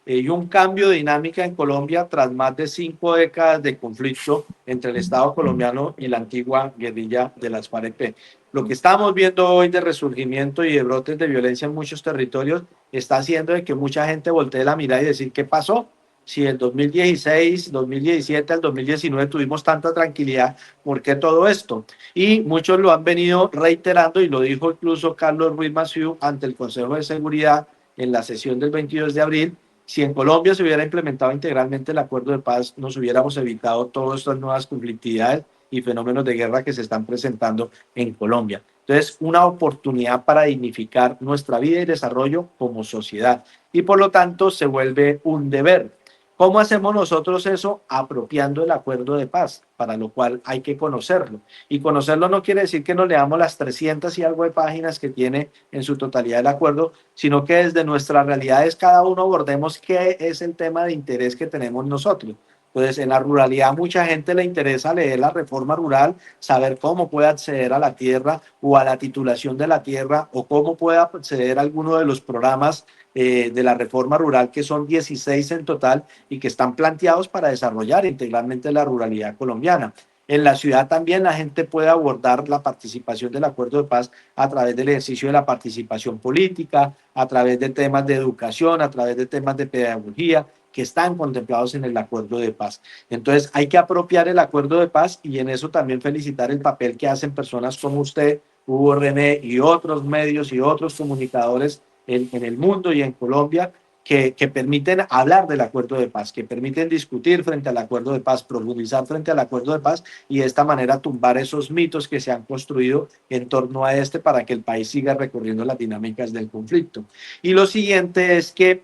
y un cambio de dinámica en Colombia tras más de 5 décadas de conflicto entre el Estado colombiano y la antigua guerrilla de las FARC-EP. Lo que estamos viendo hoy de resurgimiento y de brotes de violencia en muchos territorios está haciendo de que mucha gente voltee la mirada y decir: ¿qué pasó? Si en 2016, 2017 al 2019 tuvimos tanta tranquilidad, ¿por qué todo esto? Y muchos lo han venido reiterando y lo dijo incluso Carlos Ruiz Massieu ante el Consejo de Seguridad en la sesión del 22 de abril. Si en Colombia se hubiera implementado integralmente el acuerdo de paz, nos hubiéramos evitado todas estas nuevas conflictividades y fenómenos de guerra que se están presentando en Colombia. Entonces, una oportunidad para dignificar nuestra vida y desarrollo como sociedad. Y por lo tanto, se vuelve un deber. ¿Cómo hacemos nosotros eso? Apropiando el acuerdo de paz, para lo cual hay que conocerlo. Y conocerlo no quiere decir que nos leamos las 300 y algo de páginas que tiene en su totalidad el acuerdo, sino que desde nuestras realidades cada uno abordemos qué es el tema de interés que tenemos nosotros. Entonces, en la ruralidad mucha gente le interesa leer la reforma rural, saber cómo puede acceder a la tierra o a la titulación de la tierra o cómo puede acceder a alguno de los programas de la reforma rural, que son 16 en total y que están planteados para desarrollar integralmente la ruralidad colombiana. En la ciudad también la gente puede abordar la participación del acuerdo de paz a través del ejercicio de la participación política, a través de temas de educación, a través de temas de pedagogía que están contemplados en el acuerdo de paz. Entonces hay que apropiar el acuerdo de paz y en eso también felicitar el papel que hacen personas como usted, Hugo, René y otros medios y otros comunicadores en el mundo y en Colombia que permiten hablar del acuerdo de paz, que permiten discutir frente al acuerdo de paz, profundizar frente al acuerdo de paz y de esta manera tumbar esos mitos que se han construido en torno a este para que el país siga recorriendo las dinámicas del conflicto. Y lo siguiente es que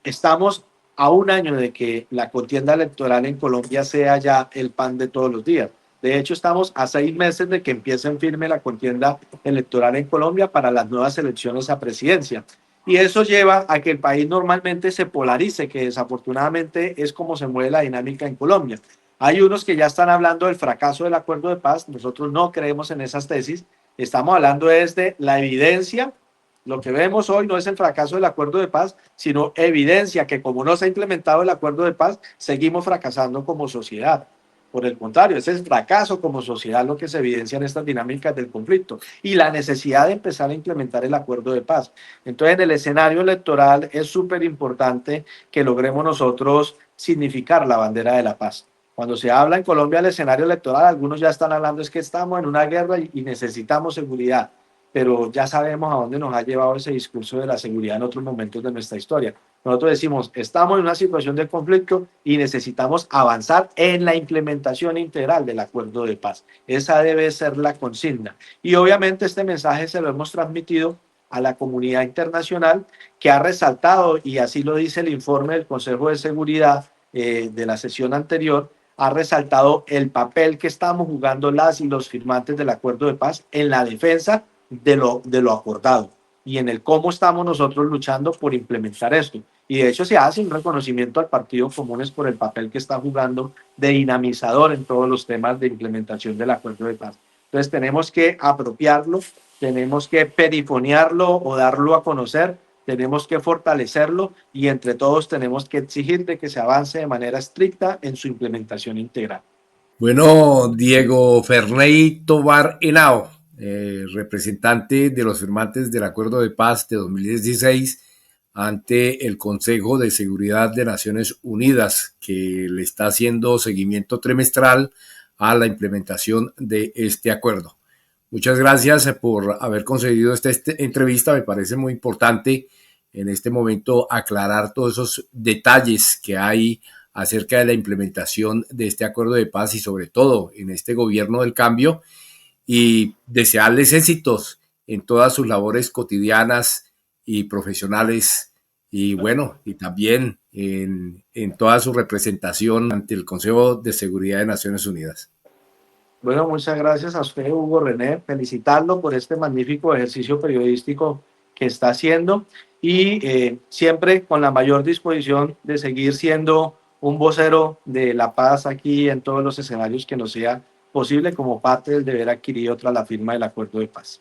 estamos a un año de que la contienda electoral en Colombia sea ya el pan de todos los días. De hecho, estamos a 6 meses de que empiece en firme la contienda electoral en Colombia para las nuevas elecciones a presidencia. Y eso lleva a que el país normalmente se polarice, que desafortunadamente es como se mueve la dinámica en Colombia. Hay unos que ya están hablando del fracaso del acuerdo de paz. Nosotros no creemos en esas tesis. Estamos hablando desde la evidencia. Lo que vemos hoy no es el fracaso del acuerdo de paz, sino evidencia que como no se ha implementado el acuerdo de paz, seguimos fracasando como sociedad. Por el contrario, ese es el fracaso como sociedad lo que se evidencia en estas dinámicas del conflicto y la necesidad de empezar a implementar el acuerdo de paz. Entonces, en el escenario electoral es súper importante que logremos nosotros significar la bandera de la paz. Cuando se habla en Colombia del escenario electoral, algunos ya están hablando es que estamos en una guerra y necesitamos seguridad, pero ya sabemos a dónde nos ha llevado ese discurso de la seguridad en otros momentos de nuestra historia. Nosotros decimos, estamos en una situación de conflicto y necesitamos avanzar en la implementación integral del acuerdo de paz. Esa debe ser la consigna. Y obviamente este mensaje se lo hemos transmitido a la comunidad internacional que ha resaltado, y así lo dice el informe del Consejo de Seguridad de la sesión anterior, ha resaltado el papel que estamos jugando las y los firmantes del acuerdo de paz en la defensa de lo acordado y en el cómo estamos nosotros luchando por implementar esto. Y de hecho se hace un reconocimiento al Partido Comunes por el papel que está jugando de dinamizador en todos los temas de implementación del acuerdo de paz. Entonces tenemos que apropiarlo, tenemos que perifonearlo o darlo a conocer, tenemos que fortalecerlo y entre todos tenemos que exigir de que se avance de manera estricta en su implementación integral. Bueno, Diego Ferney Tobar Henao, representante de los firmantes del Acuerdo de Paz de 2016 ante el Consejo de Seguridad de Naciones Unidas, que le está haciendo seguimiento trimestral a la implementación de este acuerdo. Muchas gracias por haber concedido esta entrevista. Me parece muy importante en este momento aclarar todos esos detalles que hay acerca de la implementación de este acuerdo de paz y sobre todo en este gobierno del cambio, y desearles éxitos en todas sus labores cotidianas y profesionales y bueno, y también en toda su representación ante el Consejo de Seguridad de Naciones Unidas. Bueno, muchas gracias a usted, Hugo, René, felicitarlo por este magnífico ejercicio periodístico que está haciendo y siempre con la mayor disposición de seguir siendo un vocero de la paz aquí en todos los escenarios que nos sea posible como parte del deber adquirido tras la firma del acuerdo de paz.